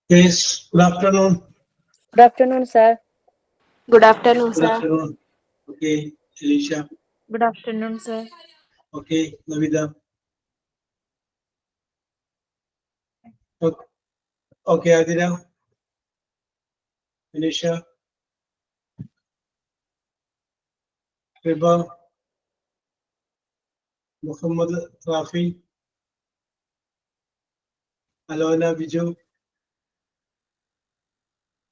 Yes, good afternoon. Good afternoon, sir. Good afternoon, Good sir. afternoon. Okay, Alicia. Good afternoon, sir. Okay, Navida. Okay, okay, Adira. Alicia. Riba. Muhammad Rafi. Alona Biju.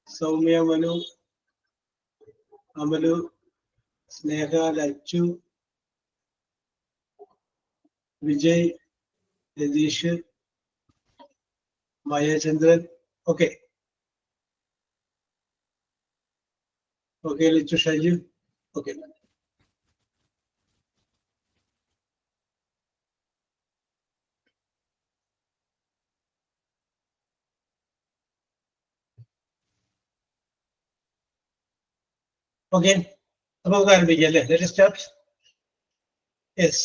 Soumya Manu. Amalu. Sneha Lachu. Vijay. Yadish. Maya Chandran. Okay. Okay, Lichu Shaju. Okay. Okay. നമുക്ക് ആരംഭിക്കാം അല്ലേ? Let us start. Yes.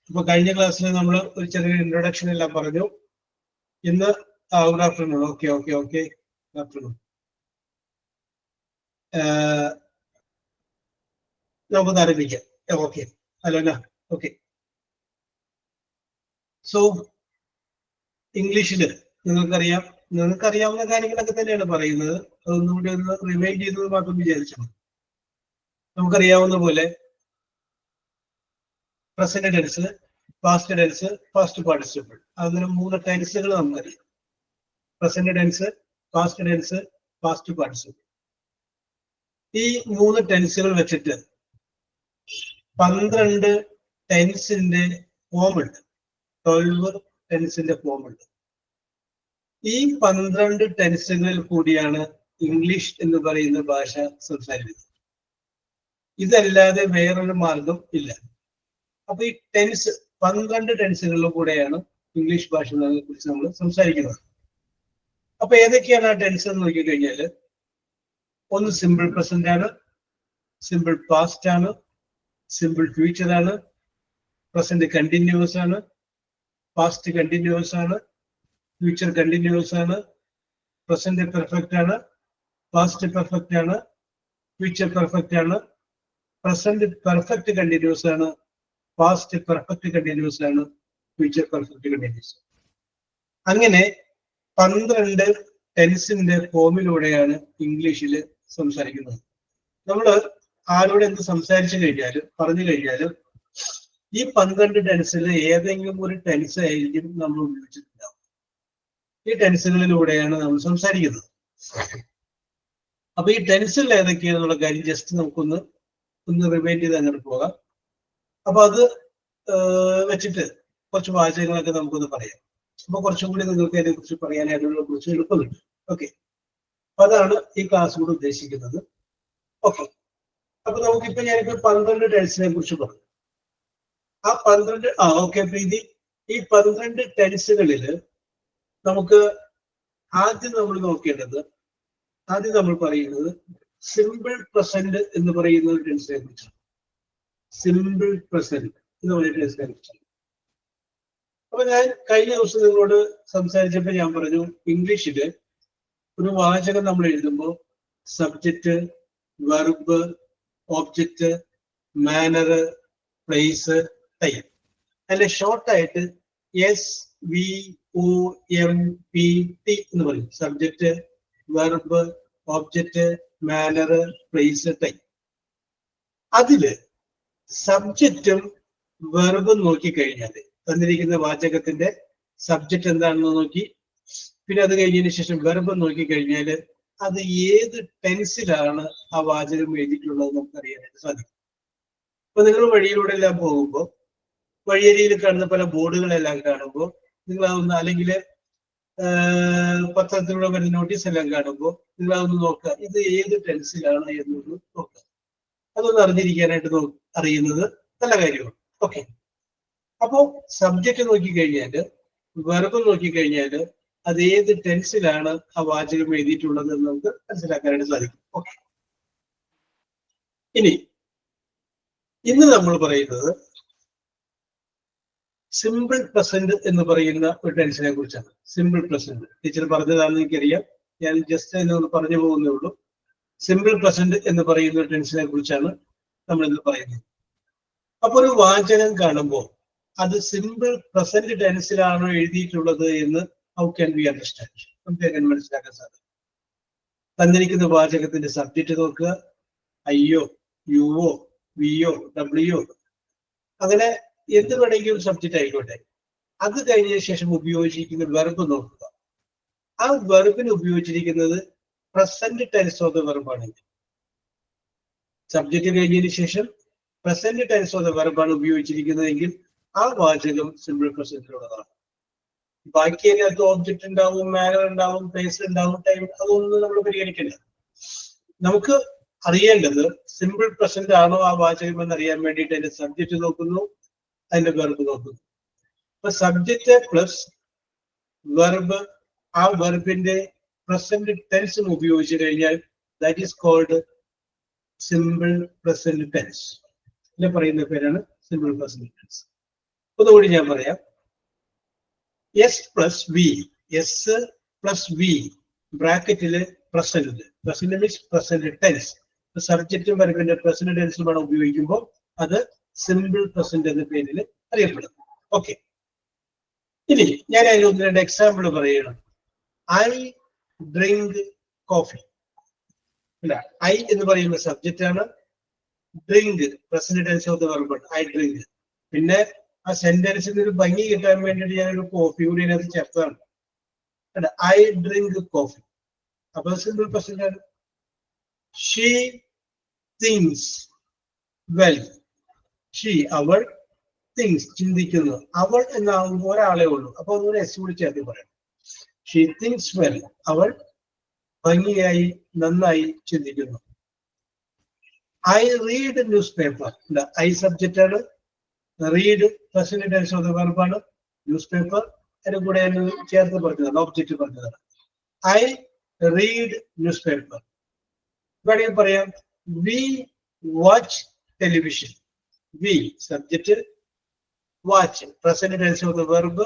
ഇപ്പൊ കഴിഞ്ഞ ക്ലാസ്സിൽ നമ്മൾ ഒരു ചെറിയ introduction എല്ലാം പറഞ്ഞു. ഇന്ന് good afternoon. Okay okay okay good afternoon. നമുക്കൊന്ന് ആരംഭിക്കാം. Okay Alona. ഓക്കെ. സോ ഇംഗ്ലീഷില് നിങ്ങൾക്കറിയാവുന്ന കാര്യങ്ങളൊക്കെ തന്നെയാണ് പറയുന്നത്. അതൊന്നും കൂടി ഒന്ന് റിമൈൻഡ് ചെയ്തത് മാത്രം വിചാരിച്ചു. നമുക്കറിയാവുന്ന പോലെ present tense, past tense, past participle, അങ്ങനെ 3 ടെൻസുകൾ നമുക്കറിയാം. Present tense, past tense, past participle. ഈ 3 ടെൻസുകൾ വെച്ചിട്ട് 12 ടെൻസിന്റെ ഫോം ഉണ്ട്. 12 ടെൻസിന്റെ ഫോം ഉണ്ട്. ഈ 12 ടെൻസുകളിൽ കൂടിയാണ് ഇംഗ്ലീഷ് എന്ന് പറയുന്ന ഭാഷ സംസാരിക്കുന്നത്. ഇതല്ലാതെ വേറൊരു മാർഗം ഇല്ല. അപ്പൊ ഈ 12 ടെൻസുകളിലും കൂടെയാണ് ഇംഗ്ലീഷ് ഭാഷയെ കുറിച്ച് നമ്മൾ സംസാരിക്കുന്നത്. അപ്പൊ ഏതൊക്കെയാണ് ആ ടെൻസ് എന്ന് നോക്കിക്കഴിഞ്ഞാല്, ഒന്ന് സിമ്പിൾ പ്രസന്റ് ആണ്, സിമ്പിൾ പാസ്റ്റ് ആണ്, സിമ്പിൾ ഫ്യൂച്ചർ ആണ്, പ്രസന്റ് കണ്ടിന്യൂസ് ആണ്, പാസ്റ്റ് കണ്ടിന്യൂസ് ആണ്, ഫ്യൂച്ചർ കണ്ടിന്യൂസ് ആണ്, പ്രസന്റ് പെർഫെക്റ്റ് ആണ്, പാസ്റ്റ് പെർഫെക്റ്റ് ആണ്, ഫ്യൂച്ചർ പെർഫെക്റ്റ് ആണ്, പ്രസന്റ് പെർഫെക്റ്റ് കണ്ടിന്യൂസ് ആണ്, പാസ്റ്റ് പെർഫെക്റ്റ് കണ്ടിന്യൂസ് ആണ്, ഫ്യൂച്ചർ പെർഫെക്റ്റ് കണ്ടിന്യൂസ്. അങ്ങനെ 12 ടെൻസിന്റെ ഫോമിലൂടെയാണ് ഇംഗ്ലീഷിൽ സംസാരിക്കുന്നത്. നമ്മൾ ആരോട് എന്ത് സംസാരിച്ചു കഴിഞ്ഞാലും പറഞ്ഞു കഴിഞ്ഞാലും ഈ 12 ടെൻസിൽ ഏതെങ്കിലും ഒരു ടെൻസ് ആയിരിക്കും നമ്മൾ ഉപയോഗിച്ചിട്ടുണ്ടാവും. ഈ ടെൻസുകളിലൂടെയാണ് നമ്മൾ സംസാരിക്കുന്നത്. അപ്പൊ ഈ ടെൻസുകൾ ഏതൊക്കെയാണെന്നുള്ള കാര്യം ജസ്റ്റ് നമുക്കൊന്ന് റിമൈൻഡ് ചെയ്ത് അങ്ങനെ പോകാം. അപ്പൊ അത് വെച്ചിട്ട് കുറച്ച് വാചകങ്ങളൊക്കെ നമുക്കൊന്ന് പറയാം. അപ്പൊ കുറച്ചും കൂടി നിങ്ങൾക്ക് അതിനെ കുറിച്ച് പറയാനായിട്ടുള്ള കുറച്ച് എളുപ്പമുണ്ട്. ഓക്കെ, അപ്പൊ അതാണ് ഈ ക്ലാസ് കൂടെ ഉദ്ദേശിക്കുന്നത്. ഓക്കെ, അപ്പൊ നമുക്കിപ്പോ ഞാനിപ്പോ 12 ടെൻസിനെ കുറിച്ച് പറഞ്ഞു. ആ 12 ഓക്കെ പ്രീതി, ഈ 12 ടെൻസുകളിൽ നമുക്ക് ആദ്യം നമ്മൾ പറയുന്നത് സിമ്പിൾ പ്രസന്റ് എന്ന് പറയുന്ന ഒരു ടെൻസിനെ കുറിച്ചാണ്. സിമ്പിൾ പ്രസന്റ് എന്ന് പറയുന്ന ടെൻസിനെ കുറിച്ചാണ്. അപ്പൊ ഞാൻ കഴിഞ്ഞ ദിവസം നിങ്ങളോട് സംസാരിച്ചപ്പോൾ ഞാൻ പറഞ്ഞു, ഇംഗ്ലീഷില് ഒരു വാചകം നമ്മൾ എഴുതുമ്പോൾ subject, verb, object, manner, place, time, അതിന്റെ ഷോർട്ടായിട്ട് SVOMPT എന്ന് പറയും. Subject, verb, object, manner, place, time. അതില് സബ്ജക്റ്റും വെർബും നോക്കിക്കഴിഞ്ഞാൽ, തന്നിരിക്കുന്ന വാചകത്തിന്റെ സബ്ജക്റ്റ് എന്താണെന്ന് നോക്കി, പിന്നെ അത് കഴിഞ്ഞതിന് ശേഷം വെർബ് നോക്കിക്കഴിഞ്ഞാൽ അത് ഏത് ടെൻസിലാണ് ആ വാചകം എഴുതിയിട്ടുള്ളത് നമുക്ക് അറിയാനായിട്ട് സാധിക്കും. അപ്പൊ നിങ്ങൾ വഴിയിലൂടെ എല്ലാം പോകുമ്പോൾ, വഴിയരിയിൽ കാണുന്ന പല ബോർഡുകളെല്ലാം കാണുമ്പോൾ നിങ്ങൾ അതൊന്ന്, അല്ലെങ്കിൽ പത്രത്തിലൂടെ വരുന്ന നോട്ടീസ് എല്ലാം കാണുമ്പോൾ നിങ്ങൾ അതൊന്ന് നോക്കുക, ഇത് ഏത് ടെൻസിലാണ് എന്നൊന്ന് നോക്കുക. അതൊന്ന് അറിഞ്ഞിരിക്കാനായിട്ട് അറിയുന്നത് നല്ല കാര്യമാണ്. ഓക്കെ, അപ്പോ സബ്ജക്റ്റ് നോക്കിക്കഴിഞ്ഞാല്, വെർബ് നോക്കിക്കഴിഞ്ഞാല് അത് ഏത് ടെൻസിലാണ് ആ വാചകം എഴുതിയിട്ടുള്ളത് എന്ന് നമുക്ക് മനസ്സിലാക്കാനായിട്ട് സാധിക്കും. ഓക്കെ, ഇനി ഇന്ന് നമ്മൾ പറയുന്നത് സിമ്പിൾ പ്രസന്റ് എന്ന് പറയുന്ന ഒരു ടെൻസിനെ കുറിച്ചാണ്. സിമ്പിൾ പ്രസന്റ് ടീച്ചർ പറഞ്ഞതാണെന്ന് എനിക്കറിയാം, ഞാൻ ജസ്റ്റ് എന്നൊന്ന് പറഞ്ഞു പോകുന്നേ ഉള്ളൂ. സിമ്പിൾ പ്രസന്റ് എന്ന് പറയുന്ന ടെൻസിനെ കുറിച്ചാണ് നമ്മൾ ഇന്ന് പറയുന്നത്. അപ്പൊ ഒരു വാചകം കാണുമ്പോൾ അത് സിമ്പിൾ പ്രസന്റ് ടെൻസിലാണോ എഴുതിയിട്ടുള്ളത് എന്ന് ഹൗ ക്യാൻ വി അണ്ടർസ്റ്റാൻഡ്? നമുക്ക് എങ്ങനെ മനസ്സിലാക്കാൻ സാധിക്കും? തന്നിരിക്കുന്ന വാചകത്തിന്റെ സബ്ജക്റ്റ് നോക്കുക, അയ്യോ, യുവോ, വിയോ, ഡബ്ല്യോ, അങ്ങനെ എന്ത് വേണമെങ്കിലും സബ്ജക്റ്റ് ആയിക്കോട്ടെ. അത് കഴിഞ്ഞതിന് ശേഷം ഉപയോഗിച്ചിരിക്കുന്ന വെർബ് നോക്കുക. ആ വെർബിന് ഉപയോഗിച്ചിരിക്കുന്നത് പ്രസന്റ് ടെൻസ് ഓഫ് ദ വെർബാണെങ്കിൽ, സബ്ജക്റ്റ് കഴിഞ്ഞതിന് ശേഷം പ്രസന്റ് ടെൻസ് ഓഫ് ദ വെർബാണ് ഉപയോഗിച്ചിരിക്കുന്നതെങ്കിൽ ആ വാചകം സിമ്പിൾ പ്രസന്റിലുള്ളതാണ്. ബാക്കി അതിനകത്ത് ഓബ്ജക്റ്റ് ഉണ്ടാവും, മാനർ ഉണ്ടാവും, പ്ലേസ് ഉണ്ടാവും, ടൈം, അതൊന്നും നമ്മൾ പരിഗണിക്കില്ല. നമുക്ക് അറിയേണ്ടത് സിമ്പിൾ പ്രസന്റ് ആണോ ആ വാചകം എന്ന് അറിയാൻ വേണ്ടിയിട്ട് അതിന്റെ സബ്ജക്റ്റ് നോക്കുന്നു, അതിന്റെ വെർബ് നോക്കുന്നു. അപ്പൊ സബ്ജക്റ്റ് പ്ലസ് വെർബ്, ആ വെർബിന്റെ പ്രസന്റ് ടെൻസും ഉപയോഗിച്ച് കഴിഞ്ഞാൽ that is called simple present tense. ഇതിനെ പറയുന്ന പേരാണ് സിമ്പിൾ പ്രസന്റ് ടെൻസ്. ഒന്നുകൂടി ഞാൻ പറയാം. S plus V, S plus V ബ്രാക്കറ്റില് present, present means present tense. സബ്ജക്റ്റും വെർബിന്റെ പ്രസന്റ് ടെൻസുമാണ് ഉപയോഗിക്കുമ്പോൾ അത് സിമ്പിൾ പ്രസന്റ് എന്ന പേരിൽ അറിയപ്പെടുന്നു. ഓക്കെ, ഇനി ഞാൻ അതിന് ഒന്ന് രണ്ട് എക്സാമ്പിൾ പറയുകയാണ്. I drink coffee. അല്ല, ഐ എന്ന് പറയുന്ന സബ്ജക്റ്റ് ആണ്, drink present tense of the verb I drink. പിന്നെ ആ സെന്റൻസിന് ഒരു ഭംഗി കിട്ടാൻ വേണ്ടിയിട്ട് ഞാനൊരു കോഫി കൂടി അതിനകത്ത് ചേർത്താണ്. I drink coffee. അപ്പൊ സിമ്പിൾ പ്രസന്റ് ആണ്. She things well. ഷീ അവൾ, തിങ്സ് ചിന്തിക്കുന്നു. അവൾ എന്നാകുമ്പോൾ ഒരാളെ ഉള്ളൂ, അപ്പൊ ഒന്നുകൂടെ എസ് കൂടി ചേർത്ത് പറയണം. ഷീ തിങ്സ് വെൽ, അവൾ ഭംഗിയായി നന്നായി ചിന്തിക്കുന്നു. I read newspaper. I subject ആണ്, read present tense of the വെർബാണ്, ന്യൂസ് പേപ്പർ അതിന്റെ കൂടെ ചേർത്ത് പറഞ്ഞതാണ്, ഓബ്ജക്റ്റ് പറഞ്ഞതാണ്. I read newspaper. വേണമെങ്കിൽ പറയാം we watch television. We subject, watch present tense of the verb,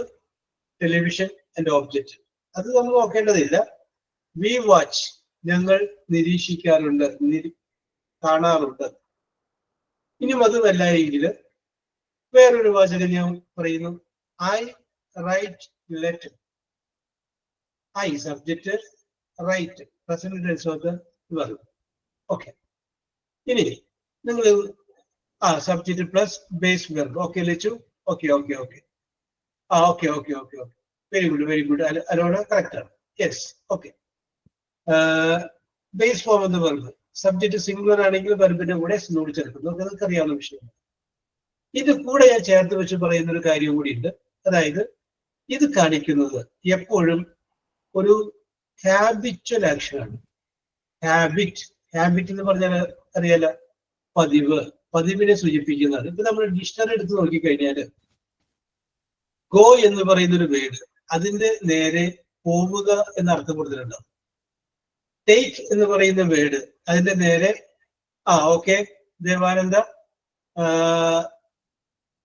television and object. അത് നമ്മൾ നോക്കേണ്ടതില്ല. വി വാച്ച് ഞങ്ങൾ നിരീക്ഷിക്കാറുണ്ട്, കാണാറുണ്ട്. ഇനിയും അതുമല്ല എങ്കിൽ വേറൊരു വാചകം ഞാൻ പറയുന്നു. I write letter. I subject, write present tense of the verb. Okay, ഇനി നിങ്ങൾ subject plus base verb. Okay Lachu? Okay okay okay okay okay okay okay very good very good. അലോടെ കറക്റ്റ് ആണ്. Yes, okay. Base form of the verb, subject singular ആണെങ്കിൽ വെർബിന്റെ കൂടെ കൂടി ചേർക്കുന്നു. നിങ്ങൾക്ക് അറിയാവുന്ന വിഷയമാണ്. ഇത് കൂടെ ഞാൻ ചേർത്ത് വെച്ച് പറയുന്ന ഒരു കാര്യം കൂടി ഉണ്ട്. അതായത് ഇത് കാണിക്കുന്നത് എപ്പോഴും ഒരു ഹാബിച്വൽ ആക്ഷൻ ആണ്. ഹാബിറ്റ്, ഹാബിറ്റ് എന്ന് പറഞ്ഞാൽ അറിയാലോ, പതിവ്, പതിവിനെ സൂചിപ്പിക്കുന്നതാണ്. ഇപ്പൊ നമ്മൾ ഡിക്ഷണറി എടുത്ത് നോക്കിക്കഴിഞ്ഞാല് ഗോ എന്ന് പറയുന്ന ഒരു വേർഡ്, അതിന്റെ നേരെ പോവുക എന്ന അർത്ഥം കൊടുത്തിട്ടുണ്ടാവും. ടേക്ക് എന്ന് പറയുന്ന വേർഡ്, അതിന്റെ നേരെ ഓക്കെ ദേവാനന്ദ,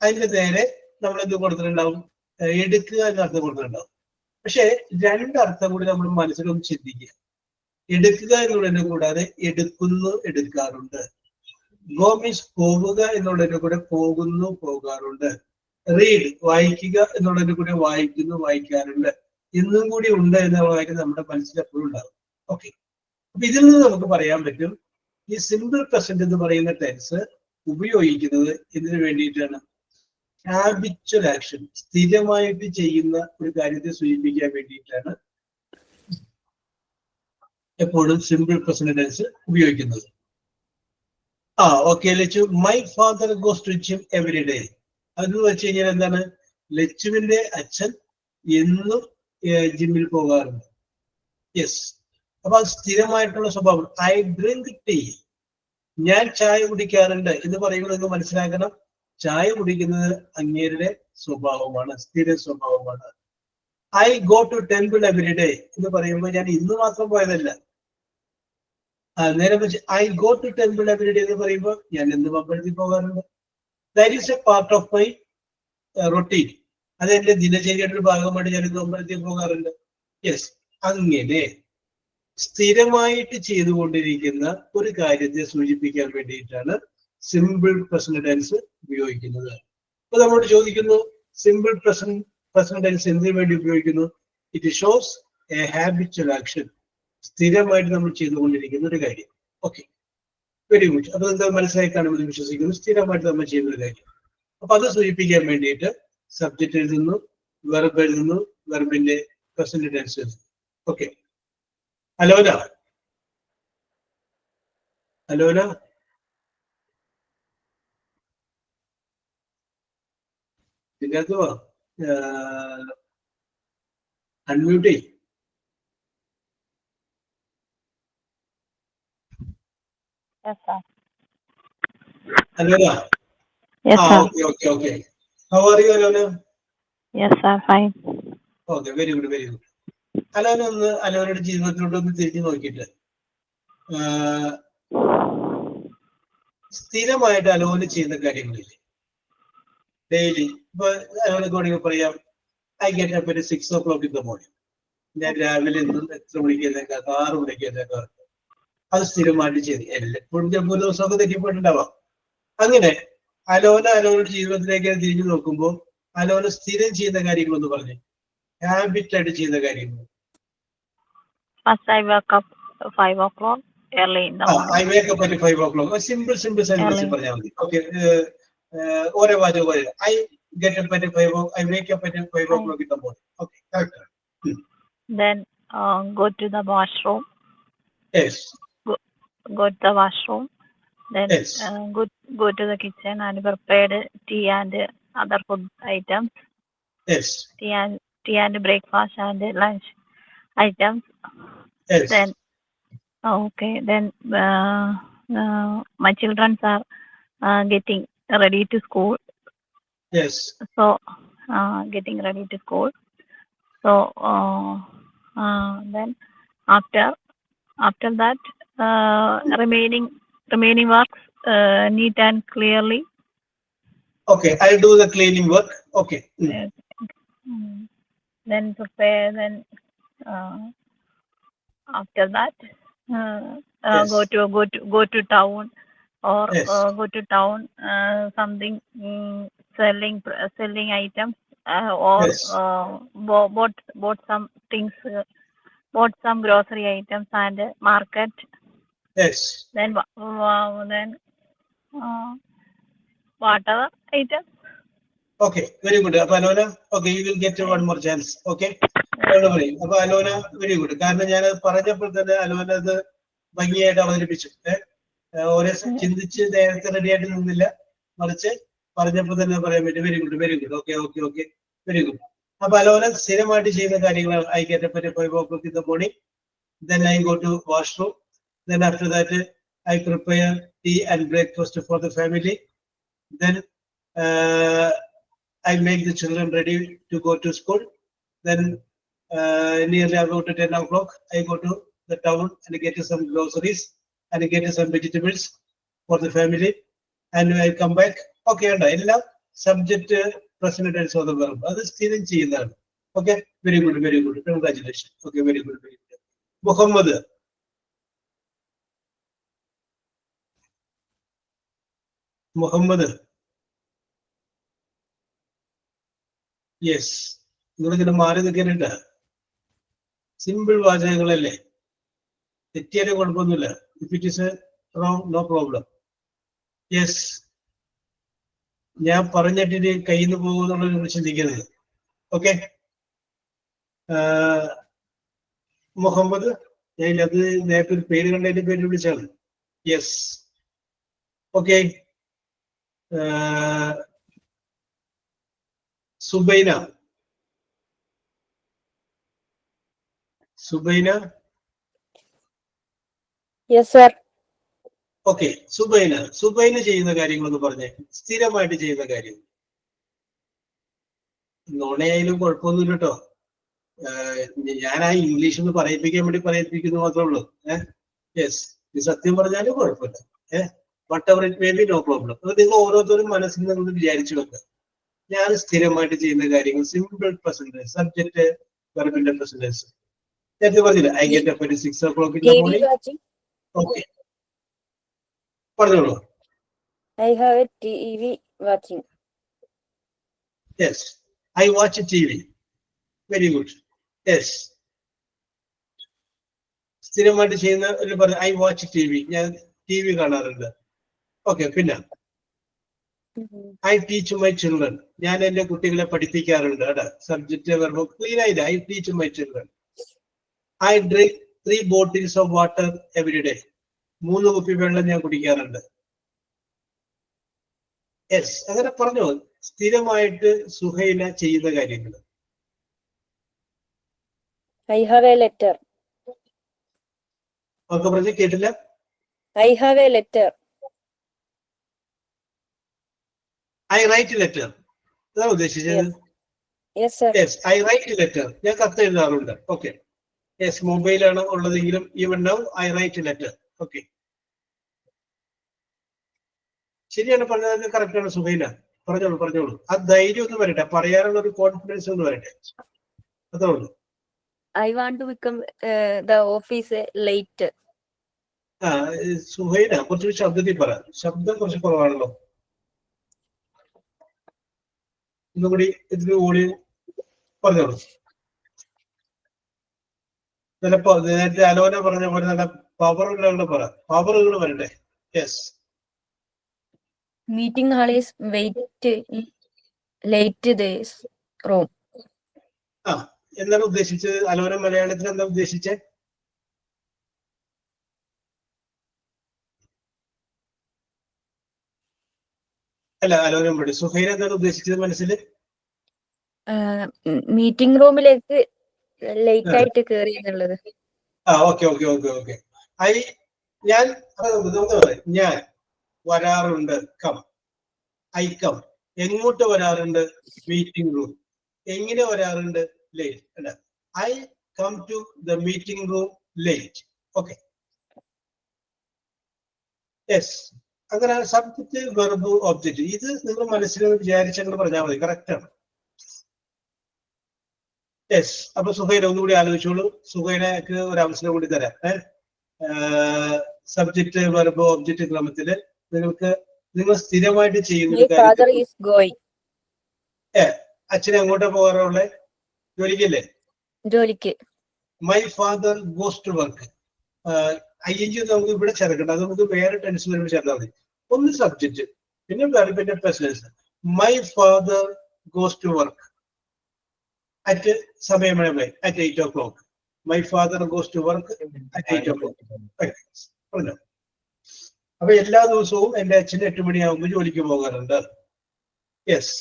അതിന്റെ നേരെ നമ്മൾ എന്ത് കൊടുത്തിട്ടുണ്ടാവും? എടുക്കുക എന്ന അർത്ഥം കൊടുത്തിട്ടുണ്ടാവും. പക്ഷെ രണ്ടർത്ഥം കൂടി നമ്മൾ മനസ്സിലൊന്ന് ചിന്തിക്കുക. എടുക്കുക എന്നുള്ളതിനെ കൂടാതെ എടുക്കുന്നു, എടുക്കാറുണ്ട്. ഗോ മീൻസ് പോവുക എന്നുള്ളതിന്റെ കൂടെ പോകുന്നു, പോകാറുണ്ട്. റീഡ് വായിക്കുക എന്നുള്ളതിന്റെ കൂടെ വായിക്കുന്നു, വായിക്കാറുണ്ട്. എന്നും കൂടി ഉണ്ട് എന്ന വാക്യം നമ്മുടെ മനസ്സിൽ എപ്പോഴും ഉണ്ടാകും. ഓക്കെ, അപ്പൊ ഇതിൽ നിന്ന് നമുക്ക് പറയാൻ പറ്റും ഈ സിമ്പിൾ പ്രസന്റ് എന്ന് പറയുന്ന ടെൻസ് ഉപയോഗിക്കുന്നത് എന്തിനു വേണ്ടിയിട്ടാണ്? ഹാബിച്വൽ ആക്ഷൻ, സ്ഥിരമായിട്ട് ചെയ്യുന്ന ഒരു കാര്യത്തെ സൂചിപ്പിക്കാൻ വേണ്ടിയിട്ടാണ് എപ്പോഴും സിമ്പിൾ പ്രസന്റ് ടെൻസ് ഉപയോഗിക്കുന്നത്. Okay Lachu, my father goes to gym every day. അതെന്ന് വെച്ച് കഴിഞ്ഞാൽ എന്താണ്? ലച്ചുവിന്റെ അച്ഛൻ എന്നും ജിമ്മിൽ പോകാറുണ്ട്. യെസ്, അപ്പൊ അത് സ്ഥിരമായിട്ടുള്ള സ്വഭാവം. ഐ ഡ്രിങ്ക് ടീ, ഞാൻ ചായ കുടിക്കാറുണ്ട് എന്ന് പറയുമ്പോൾ നിങ്ങൾ മനസ്സിലാക്കണം, ചായ കുടിക്കുന്നത് അങ്ങേരുടെ സ്വഭാവമാണ്, സ്ഥിര സ്വഭാവമാണ്. I go to temple every day എന്ന് പറയുമ്പോൾ ഞാൻ ഇന്ന് മാത്രം പോയതല്ല. നേരെ വെച്ച് I go to temple every day എന്ന് പറയുമ്പോൾ ഞാൻ എന്നും അമ്പലത്തിൽ പോകാറുണ്ട്. That is a part of my routine. അത് എന്റെ ദിനചര്യയുടെ ഒരു ഭാഗമായിട്ട് ഞാൻ അമ്പലത്തിൽ പോകാറുണ്ട്. യെസ്, അങ്ങനെ സ്ഥിരമായിട്ട് ചെയ്തുകൊണ്ടിരിക്കുന്ന ഒരു കാര്യത്തെ സൂചിപ്പിക്കാൻ വേണ്ടിയിട്ടാണ് സിമ്പിൾ പ്രസന്റ് ടെൻസ് ഉപയോഗിക്കുന്നത്. അപ്പൊ നമ്മളോട് ചോദിക്കുന്നു, സിമ്പിൾ പ്രസന്റ് ടെൻസ് എന്തിനു വേണ്ടി ഉപയോഗിക്കുന്നു? It shows A habitual action, സ്ഥിരമായിട്ട് നമ്മൾ ചെയ്തുകൊണ്ടിരിക്കുന്ന ഒരു കാര്യം. Okay, very good. അപ്പൊ എന്താ മനസ്സിലായി കാണുമെന്ന് വിശ്വസിക്കുന്നു, സ്ഥിരമായിട്ട് നമ്മൾ ചെയ്യുന്ന ഒരു കാര്യം. അപ്പൊ അത് സൂചിപ്പിക്കാൻ വേണ്ടിയിട്ട് സബ്ജക്റ്റ് എഴുതുന്നു, വെർബ് എഴുതുന്നു, വെർബിന്റെ പ്രസന്റ് ടെൻസ് എഴുതുന്നു. ഓക്കെ, അലോന അലോന ഇതിനകത്ത് അൺമ്യൂട്ട് ചെയ്യും. Yes, sir. Alona, Yes, sir. Okay okay. How are you Alona? Yes, sir. Fine. Okay, very good very good. Alona ഒന്ന് അലോനയുടെ ജീവിതത്തിലോട്ടൊന്ന് തിരിഞ്ഞു നോക്കിയിട്ട് സ്ഥിരമായിട്ട് അലോന ചെയ്യുന്ന കാര്യങ്ങളില്ലേ ഡെയിലി? ഇപ്പൊ അലോനക്ക് വേണമെങ്കിൽ പറയാം, I get up at 6 o'clock in the morning. ഞാൻ രാവിലെ ഇന്നും എത്ര മണിക്ക് എഴുന്നേക്കാം? 6 മണിക്ക് എഴുന്നേക്കാറുണ്ട്. അത് സ്ഥിരമായിട്ട് ചെയ്ത് എപ്പോഴും ചിലപ്പോൾ ഒരു ദിവസമൊക്കെ തെറ്റിപ്പോയിട്ടുണ്ടാവാം. അങ്ങനെ അലോനയുടെ ജീവിതത്തിലേക്ക് തിരിഞ്ഞു നോക്കുമ്പോൾ അലോന സ്ഥിരം ചെയ്യുന്ന കാര്യങ്ങളൊന്ന് പറഞ്ഞു, ഹാബിറ്റ് ആയിട്ട് ചെയ്യുന്ന കാര്യങ്ങൾ. First, I wake up 5 o'clock early in the morning. I wake up at 5 o'clock. Simple sentence പറഞ്ഞാൽ മതി. ഓക്കെ, ഓരോ വാചകം പോലെ. I get up at 5 o'clock. I wake up at 5 o'clock in the morning. Okay, correct. Then go to the washroom. Yes. Go to the washroom. Then Yes. Go to the kitchen and prepare tea and other food items. Yes. Tea and breakfast and lunch items. Yes. Then Then my children are getting ready to school. Yes. So getting ready to school. So then after that remaining works neat and clearly. Okay, I'll do the cleaning work. Okay. Then prepare. Then after that Yes. go to town or Yes. go to town something selling items or Yes. bought some things, bought some grocery items and market. Yes. Then whatever items. Okay, very good. അപ്പൊ Alona, okay, you will get one more chance. Okay, അപ്പൊ Alona very good. കാരണം ഞാൻ പറഞ്ഞപ്പോൾ തന്നെ Alona അത് ഭംഗിയായിട്ട് അവതരിപ്പിച്ചു. ഓരോ ചിന്തിച്ച് നേരത്തെ റെഡി ആയിട്ട് നിന്നില്ല, മറിച്ച് പറഞ്ഞപ്പോൾ തന്നെ പറയാൻ പറ്റും. Very good very good. Okay okay okay, very good. അപ്പൊ അലോന സ്ഥിരമായിട്ട് ചെയ്യുന്ന കാര്യങ്ങളാണ്. I get up at 5 o'clock in the morning. Then I go to washroom. Then after that I prepare tea and breakfast for the family. Then I make the children ready to go to school. Then nearly about 10 o'clock, I go to the town and get some groceries and get some vegetables for the family. And I come back. Okay, and എല്ലാം subject present tense of the verb. അത് സ്ഥിരം ചെയ്യുന്നതാണ്. Okay, very good very good. Congratulation. Okay, very good very good. Muhammad. Muhammad, yes. നിങ്ങളിങ്ങനെ മാറി നിൽക്കാനുണ്ട്. Simple വാചകങ്ങളല്ലേ, തെറ്റിയാലും കുഴപ്പമൊന്നുമില്ല. If it is wrong, no problem. Yes, ഞാൻ പറഞ്ഞിട്ട് കയ്യിൽ നിന്ന് പോകുമെന്നുള്ളത് ചിന്തിക്കരുത്. ഓക്കെ, മുഹമ്മദ്, ഞാൻ അത് നേരത്തെ ഒരു പേര് കണ്ടതിന്റെ പേര് വിളിച്ചാണ്. Yes, okay. Subaina. Subaina. Yes, sir. Okay, Subaina ചെയ്യുന്ന കാര്യങ്ങളൊന്ന് പറഞ്ഞേ, സ്ഥിരമായിട്ട് ചെയ്യുന്ന കാര്യം. നോണയായാലും കുഴപ്പമൊന്നുമില്ല കേട്ടോ. ഞാൻ ആ ഇംഗ്ലീഷ് ഒന്ന് പറയിപ്പിക്കാൻ വേണ്ടി പറയിപ്പിക്കുന്നു മാത്രമേ ഉള്ളൂ. യെസ്, ഇത് സത്യം പറഞ്ഞാലും കുഴപ്പമില്ല. Whatever it may be, no problem. അത് നിങ്ങൾ ഓരോരുത്തരും മനസ്സിൽ നിന്ന് വിചാരിച്ചു വെക്കുക. ഞാൻ സ്ഥിരമായിട്ട് ചെയ്യുന്ന കാര്യങ്ങൾ സിമ്പിൾ പ്രസന്റ്, സബ്ജക്ട് വെർബിന്റെ പ്രസന്റേഴ്സ്. നേരത്തെ പറഞ്ഞില്ല, I get up at 6 o'clock in the TV morning. watching. Okay, പറഞ്ഞോളൂ. I have a TV watching. Yes, I watch TV. Very good. Yes. സ്ഥിരമായിട്ട് ചെയ്യുന്ന ഒരു പറഞ്ഞു, ഐ വാച്ച് ടി വി, ഞാൻ T V കാണാറുണ്ട്. Okay, പിന്നെ ഐ ടീച്ച് മൈ ചിൽഡ്രൻ, ഞാൻ എന്റെ കുട്ടികളെ പഠിപ്പിക്കാറുണ്ട്. കേട്ടോ, സബ്ജക്റ്റ് വെർബ് ക്ലീൻ ആയില്ല. I teach my children. I drink 3 bottles of water every day. 3 കുപ്പി വെള്ളം ഞാൻ കുടിക്കാറുണ്ട്. യെസ്, അങ്ങനെ പറഞ്ഞു. സ്ഥിരമായിട്ട് സുഹൈല ചെയ്യുന്ന കാര്യങ്ങൾ. I have a letter. ഒക്കെ പറഞ്ഞ് കേട്ടില്ല. I have a letter. I write letter, അതാണ് ഉദ്ദേശിച്ചത്. Yes, sir. Yes, I write letter, ഞാൻ കത്ത് എഴുതാറുണ്ട്. ഓക്കെ, യെസ്, മൊബൈലാണ് ഉള്ളതെങ്കിലും even now I write letter. Okay, ശരിയാണ് പറഞ്ഞത്, കറക്റ്റ് ആണ് സുഹൈല. പറഞ്ഞോളൂ പറഞ്ഞോളൂ. ആ ധൈര്യം ഒന്ന് വരട്ടെ, പറയാനുള്ള ഒരു കോൺഫിഡൻസ് ഒന്ന് വരട്ടെ, അതേ ഉള്ളൂ. I want to become the office late. ആ സുഹൈല, കുറച്ച് ശബ്ദത്തിൽ പറ. ശബ്ദം കുറച്ച് കുറവാണല്ലോ. ഒന്നുകൂടി ഇതിന് കൂടി പറഞ്ഞോളൂ. ചിലപ്പോ നേരത്തെ അലോന പറഞ്ഞ പോലെ നല്ല പവറുകളുടെ പറ, പവറുകൾ വരട്ടെ. Yes. Meeting hall is late this room. ആ, എന്താണ് ഉദ്ദേശിച്ചത്? അലോന മലയാളത്തിൽ എന്താ ഉദ്ദേശിച്ചത്? അല്ല, അലോന പഠി. സുഹൈല എന്താണ് ഉദ്ദേശിച്ചത് മനസ്സിൽ? മീറ്റിംഗ് റൂമിലേക്ക് ലേറ്റ് ആയിട്ട് കയറി എന്നുള്ളത്. ആ, ഓക്കെ ഓക്കെ ഓക്കെ ഓക്കെ. ഞാൻ നമുക്ക് പറയാം, ഞാൻ വരാറുണ്ട്. Come, I come. എങ്ങോട്ട് വരാറുണ്ട്? Meeting room. എങ്ങനെ വരാറുണ്ട്? ലേറ്റ്. അല്ല, I come to the meeting room late. Okay, yes. അങ്ങനെ സബ്ജക്റ്റ് വെർബ് ഒബ്ജക്റ്റ്, ഇത് നിങ്ങൾ മനസ്സിൽ വിചാരിച്ചെന്ന് പറഞ്ഞാൽ മതി. കറക്റ്റ് ആണ്. യെസ്. അപ്പൊ സുഹൈല ഒന്നുകൂടി ആലോചിച്ചോളൂ. സുഹൈലക്ക് ഒരു അവസരം കൂടി തരാം. സബ്ജക്റ്റ് വെർബ് ഒബ്ജക്റ്റ് ക്രമത്തില് നിങ്ങൾ സ്ഥിരമായിട്ട് ചെയ്യുന്ന ഒരു കാര്യം. അച്ഛനെ എങ്ങോട്ടാ പോകാറുള്ളത്? ജോലിക്കല്ലേ? ജോലിക്ക്. My father goes to work. ING നമുക്ക് ഇവിടെ ചേർക്കണ്ട, അത് നമുക്ക് വേറെ ടെൻസ് വരുമ്പോൾ ചേർത്താൽ മതി. ഒന്ന് സബ്ജക്റ്റ്, പിന്നെ വെർബിന്റെ presence. My father goes to work at സമയം at 8 o'clock. My father goes to work at 8 o'clock. പറഞ്ഞോ. അപ്പൊ എല്ലാ ദിവസവും എന്റെ അച്ഛൻ 8 മണിയാകുമ്പോൾ ജോലിക്ക് പോകാറുണ്ട്. യെസ്.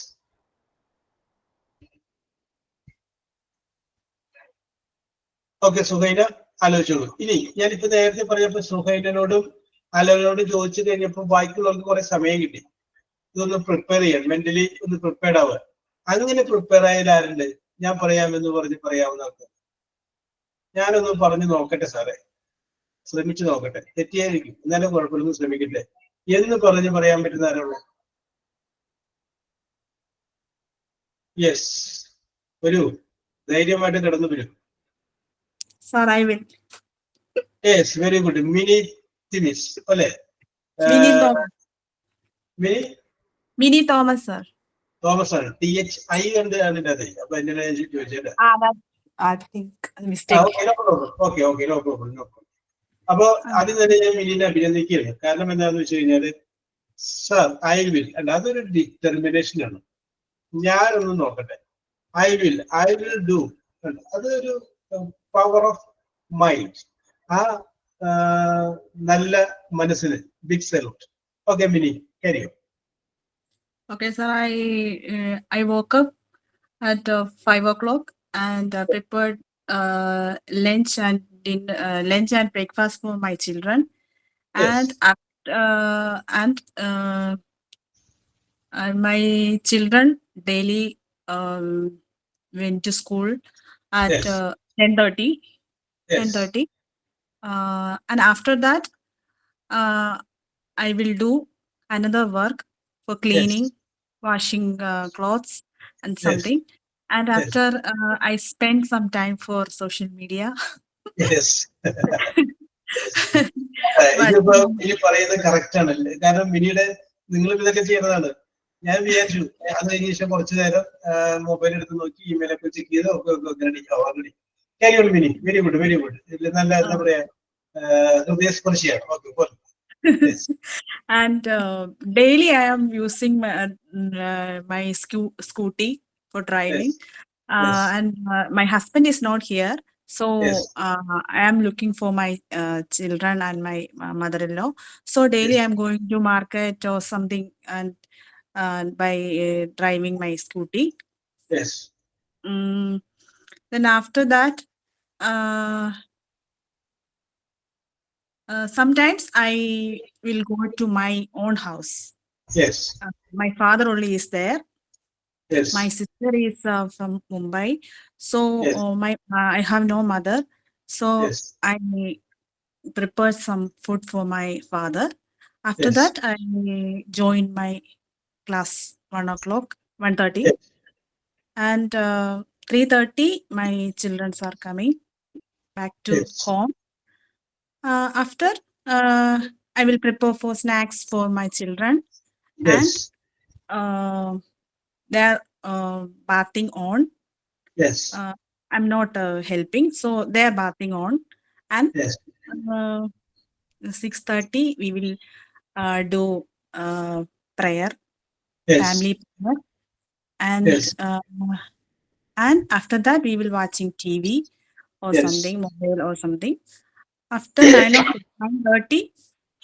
ഓക്കെ, സുഹൈല ആലോചിച്ചോളൂ. ഇനി ഞാനിപ്പോ നേരത്തെ പറഞ്ഞപ്പോ സുഹൈലനോടും അലോനോടും ചോദിച്ചു കഴിഞ്ഞപ്പോ ബാക്കിയുള്ളവർക്ക് കുറെ സമയം കിട്ടി. ഇതൊന്ന് പ്രിപ്പയർ ചെയ്യാൻ, മെന്റലി ഒന്ന് പ്രിപ്പയർഡ് ആവുക. അങ്ങനെ പ്രിപ്പയർ ആയാൽ ആരുണ്ട്? ഞാൻ പറയാമെന്ന് പറഞ്ഞ് പറയാവുന്ന ആൾക്ക്. ഞാനൊന്ന് പറഞ്ഞു നോക്കട്ടെ സാറേ, ശ്രമിച്ചു നോക്കട്ടെ. തെറ്റിയായിരിക്കും, എന്നാലും കുഴപ്പമില്ലെന്ന് ശ്രമിക്കട്ടെ എന്ന് പറഞ്ഞ് പറയാൻ പറ്റുന്ന ആരുള്ളൂ? യെസ്, വരൂ, ധൈര്യമായിട്ട് കടന്നു വരൂ. Sir, I will. Yes, very good. Mini Thomas അല്ലേ? Mini Thomas, sir. തോമസ് ആണ്. THI ഉണ്ട് അതിൻ്റെ അതെ. അപ്പൊ എന്നെ ചോദിച്ചല്ലേ? I think mistake. Okay, no problem. അപ്പൊ ആദ്യം തന്നെ ഞാൻ മിനിനെ അഭിനന്ദിക്കുകയാണ്. കാരണം എന്താണെന്ന് വെച്ച് കഴിഞ്ഞാല്, സർ ഐ വിൽ അല്ല, അതൊരു ഡിറ്റർമിനേഷൻ ആണ്. ഞാനൊന്ന് നോക്കട്ടെ. ഐ വിൽ ഡു, അതൊരു പവർ ഓഫ് മൈൻഡ്. ആ നല്ല മനസ്സിന് big salute. Okay Mini, carry on. Okay, sir. I woke up at 5 o'clock and prepared lunch and breakfast for my children. Yes. And my children daily went to school at Yes. 10:30. Yes. 10:30. And after that, I will do another work for cleaning, washing clothes and Yes. something. And Yes. after I spend some time for social media. Yes. But ഇതിപ്പോ ഇനി പറയുന്നത് correct ആണല്ലേ, കാരണം മിനിയുടെ നിങ്ങൾ ഇതൊക്കെ ചെയ്യുന്നതാണ്. ഞാൻ വിചാരിച്ചു അത് കഴിഞ്ഞ ശേഷം കുറച്ചു നേരം മൊബൈൽ എടുത്ത് നോക്കി ഇമെയിലൊക്കെ ചെക്ക് ചെയ്ത് ഓൾറെഡി കാര്യം mini. Very good, very good. നല്ല എന്താ പറയാ, ഹൃദയസ്പർശിയാണ്. Okay. and daily I am using my scooty for driving. Yes. And my husband is not here, so Yes. I am looking for my children and my mother-in-law. So daily Yes. I am going to market or something, and by driving my scooty. Yes. Then after that, sometimes I will go to my own house. Yes. My father only is there. Yes. My sister is from Mumbai, so Yes. I have no mother, so Yes. I prepare some food for my father. After Yes. that, I join my class 1:00, 1:30, Yes. and 3:30 my children are coming back to Yes. home. After I will prepare for snacks for my children, Yes. and they are bathing on. Yes. I'm not helping, so they are bathing on. And Yes. 6:30 we will do prayer, Yes. family prayer, and Yes. and after that we will watching TV or Yes. something, mobile or something. After 9:30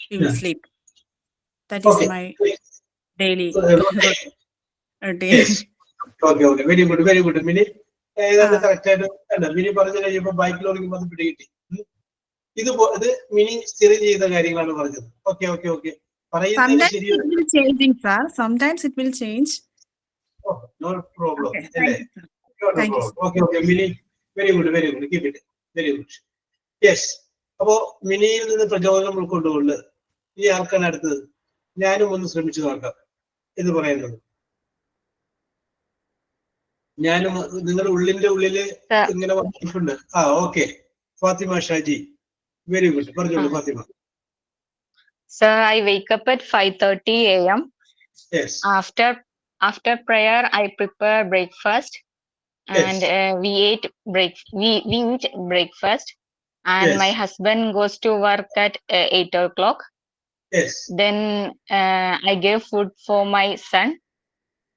we will Yeah. sleep. That is Okay. my daily routine. Yes. Okay. Okay. Very good. Very good. Mini ഏതാണ്ട് correct ആയിട്ട് അല്ല, mini പറഞ്ഞു കഴിഞ്ഞപ്പോ ബൈക്കിൽ ഓടിക്കുമ്പോൾ അത് പിടികിട്ടി. ഇത് മിനി സ്ഥിരം ചെയ്യുന്ന കാര്യങ്ങളാണ് പറഞ്ഞത്. ഓക്കെ. ഓക്കെ. ഓക്കെ. പറയുന്നതിന് Sometimes ശരിയാണ്. it will changing, sir. Sometimes it will change. No problem. Okay. അല്ലേ? Thank you, sir. Thank you, sir. Okay. Okay. Mini very good. Very good. Keep it. Very good. Yes. അപ്പോ മിനിയിൽ നിന്ന് പ്രചോദനം ഉൾക്കൊണ്ടുകൊണ്ട് ഈ ആൾക്കാണ് അടുത്തത്. ഞാനും ഒന്ന് ശ്രമിച്ചു നോക്കാം എന്ന് പറയുന്നത്. ഞാനും നിങ്ങളുടെ ഉള്ളിന്റെ ഉള്ളില് ഇങ്ങനെ വന്നിട്ടുണ്ട്. Okay. Fathima Shaji, very good. പറഞ്ഞോളൂ Fathima. Sir, I wake up at 5:30 a.m. Yes. After prayer, I prepare breakfast, and we eat breakfast, and Yes. my husband goes to work at 8 o'clock. Yes. Then I give food for my son,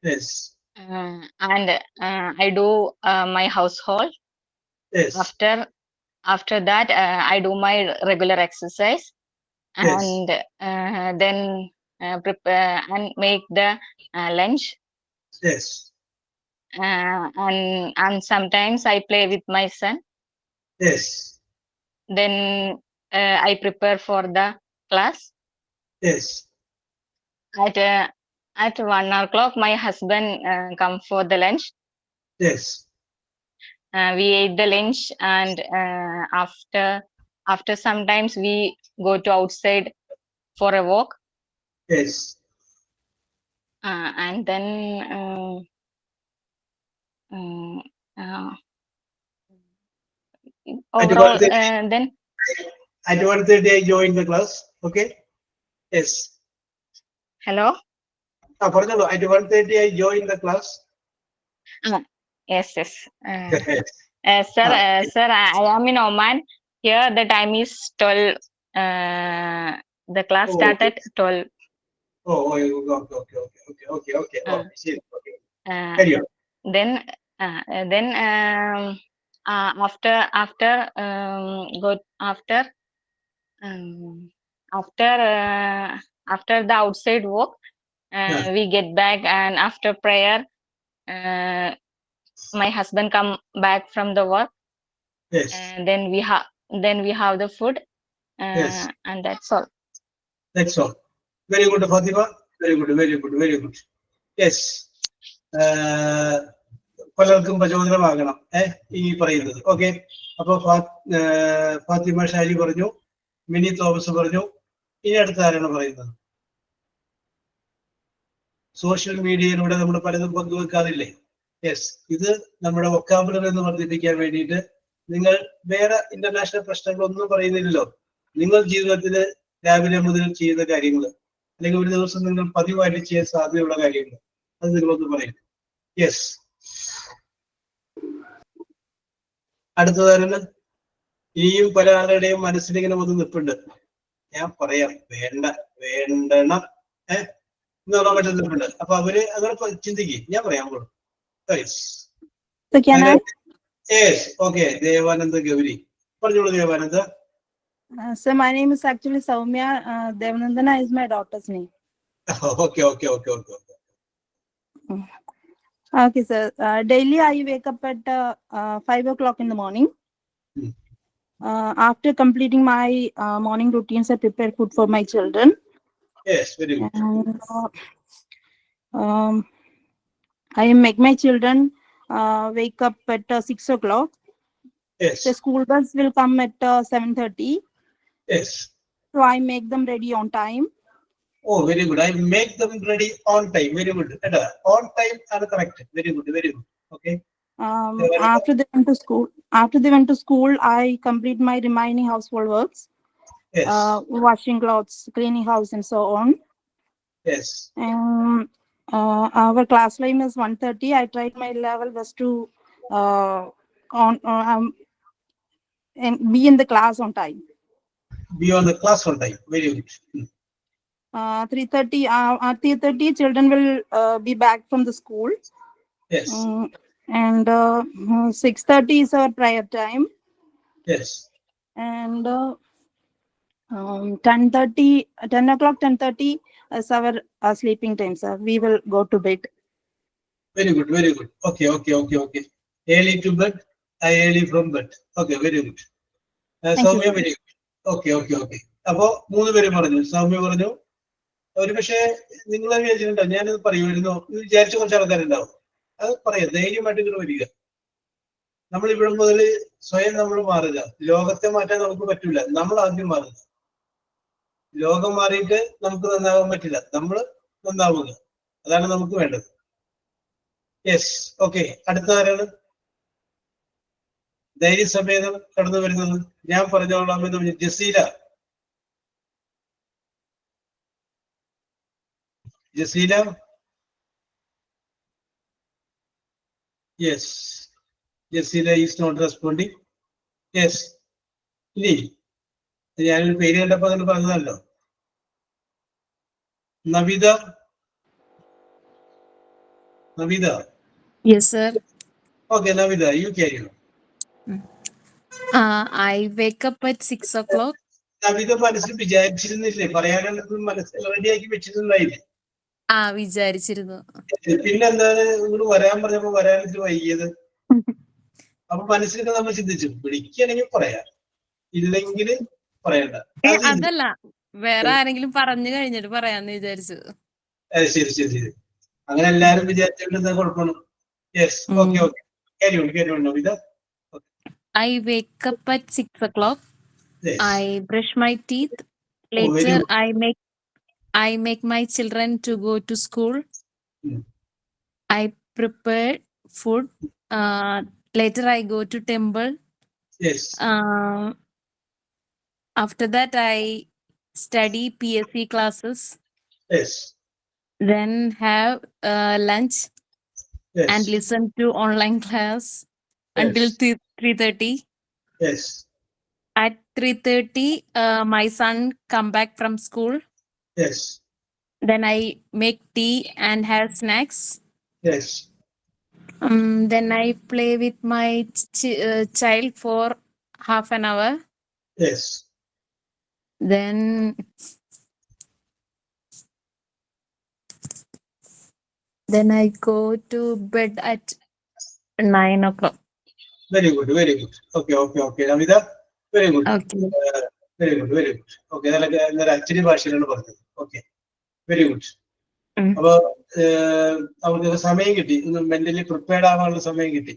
Yes. and I do my household. Yes. After that, I do my regular exercise. Yes. And then prepare and make the lunch. Yes. And sometimes I play with my son. Yes. Then I prepare for the class. Yes. At 1 o'clock, my husband come for the lunch. Yes. We ate the lunch, and after sometimes we go to outside for a walk. Yes. And then overall, then at 1:30 I join the class. Okay. Yes. Hello. പറഞ്ഞോളൂ. At 1:30 I join the class. Yes. Sir, I am in Oman. Here the time is 12. The class started at 12. Okay. Carry on. Then after the outside walk, we get back, and after prayer, my husband come back from the work. Yes. And then we have the food. Yes. And that's all. That's all. Very good, Fatima. Very good. Yes. പലർക്കും പ്രചോദനമാകണം ഈ പറയുന്നത്. Okay. അപ്പൊ ഫാത്തിമ ഷാജി പറഞ്ഞു, mini Thomas പറഞ്ഞു. ഇനി അടുത്ത ആരാണ് പറയുന്നത്? സോഷ്യൽ മീഡിയയിലൂടെ നമ്മൾ പലതും പങ്കുവെക്കാറില്ലേ? യെസ്, ഇത് നമ്മുടെ വൊക്കാബുലറി എന്ന് വർദ്ധിപ്പിക്കാൻ വേണ്ടിയിട്ട് നിങ്ങൾ വേറെ ഇന്റർനാഷണൽ പ്രശ്നങ്ങളൊന്നും പറയുന്നില്ലല്ലോ. നിങ്ങൾ ജീവിതത്തിൽ രാവിലെ മുതൽ ചെയ്യുന്ന കാര്യങ്ങൾ, അല്ലെങ്കിൽ ഒരു ദിവസം നിങ്ങൾ പതിവായിട്ട് ചെയ്യാൻ സാധ്യതയുള്ള കാര്യങ്ങൾ, അത് നിങ്ങളൊന്ന് പറയും. യെസ്, അടുത്തതായിരുന്നു. ഇനിയും പല ആളുകളുടെയും മനസ്സിലിങ്ങനെ വന്ന് നിൽപ്പുണ്ട്. ഞാൻ പറയാം, വേണ്ടണം എന്നുള്ള മറ്റും നിൽപ്പുണ്ട്. അപ്പൊ അവര് അങ്ങനെ ചിന്തിക്കും. ഞാൻ പറയാൻ പോകും. So can I? Yes, okay. Devananda Gauri, പറഞ്ഞോളൂ Devananda. So my name is actually Soumya. Devanandana is my daughter's name. Okay okay okay okay okay. Okay, sir. Daily I wake up at 5 o'clock in the morning. After completing my morning routines, I prepare food for my children. Yes, very good. And I make my children wake up at 6 o'clock. Yes, The school bus will come at 7:30. Yes. So I make them ready on time. Oh, very good. I make them ready on time. Very good. കേട്ടോ, on time ആണ് correct. Very good, very good. Okay. After they went to school, I complete my remaining household works, yes, washing clothes, cleaning house, and so on. Yes. Our class time is 1:30. I tried my level best to and be in the class on time. Be on the class on time. Very good. 3:30. At 3:30, children will be back from the school. Yes, And 6:30 is our prayer time. yes. And 10:30, 10 o'clock, 10:30 is our sleeping time, sir. We will go to bed. Very good, very good. Okay, okay, okay, okay. Early to bed, early from bed. Okay, very good. Soumya, very good. Okay, okay, okay. അപ്പോ 3 പേര് പറഞ്ഞു. സൗമ്യ പറഞ്ഞു. ഒരു പക്ഷേ നിങ്ങൾ വിചാരിച്ചിട്ടുണ്ടോ ഞാനിത് പറയുമായിരുന്നു വിചാരിച്ച കുറച്ച് ആൾക്കാരുണ്ടാവും. അത് പറയാം, ധൈര്യമായിട്ട് ഇങ്ങനെ വരിക. നമ്മൾ ഇവിടെ മുതൽ സ്വയം നമ്മൾ മാറുക. ലോകത്തെ മാറ്റാൻ നമുക്ക് പറ്റൂല, നമ്മൾ ആദ്യം മാറുക. ലോകം മാറിയിട്ട് നമുക്ക് നന്നാവാൻ പറ്റില്ല, നമ്മൾ നന്നാവുക. അതാണ് നമുക്ക് വേണ്ടത്. Yes, okay. അടുത്ത ആരാണ് ധൈര്യസമേതം കടന്നു വരുന്നത്? ഞാൻ പറഞ്ഞോളാമെന്ന് പറഞ്ഞു. Jaseela. Jaseela, yes. Jaseela is not responding. Yes. ഇനി ഞാനൊരു പേര് കണ്ടപ്പോ അങ്ങനെ പറഞ്ഞതല്ലോ. Navitha. Navitha. Yes, sir. Okay, Navida, you carry on. I wake up at 6 o'clock. Navitha മനസ്സിൽ വിചാരിച്ചിരുന്നില്ലേ? പറയാനുള്ളത് മനസ്സിൽ റെഡിയാക്കി വെച്ചിട്ടുണ്ടായില്ലേ? വിചാരിച്ചിരുന്നു. പിന്നെന്താണ് നിങ്ങൾ വരാൻ പറഞ്ഞപ്പോ വരാനിട്ട് വൈകിയത്? അപ്പൊ മനസ്സിലൊക്കെ നമ്മൾ ചിന്തിച്ചു, വിളിക്കുകയാണെങ്കിൽ പറയാം, ഇല്ലെങ്കിൽ പറയണ്ട. അതല്ല, വേറെ ആരെങ്കിലും പറഞ്ഞു കഴിഞ്ഞിട്ട് പറയാന്ന് വിചാരിച്ചു. ശരി ശരി ശരി. അങ്ങനെ എല്ലാരും വിചാരിച്ചിട്ട് എന്താ കുഴപ്പമാണ്? Yes, okay okay. carry on, Navida. I wake up at 6 o'clock. Yes. I brush my teeth. Later, I make my children to go to school. I prepare food. Later, I go to temple. Yes. After that, I study PSC classes. Yes. Then have lunch. Yes. And listen to online class until 3:30. Yes. At 3:30, my son come back from school. Yes. Then I make tea and have snacks. Yes. Then I play with my child for half an hour. Yes. Then I go to bed at 9 o'clock. Very good, very good. Okay, okay, okay. Navida, very good. Okay. Very good, very good. Okay, that's actually ഭാഷയിലാണ് പറഞ്ഞത്. Okay, very good. അപ്പൊ അവർക്ക് സമയം കിട്ടി, mentally prepared ആവാനുള്ള സമയം കിട്ടി.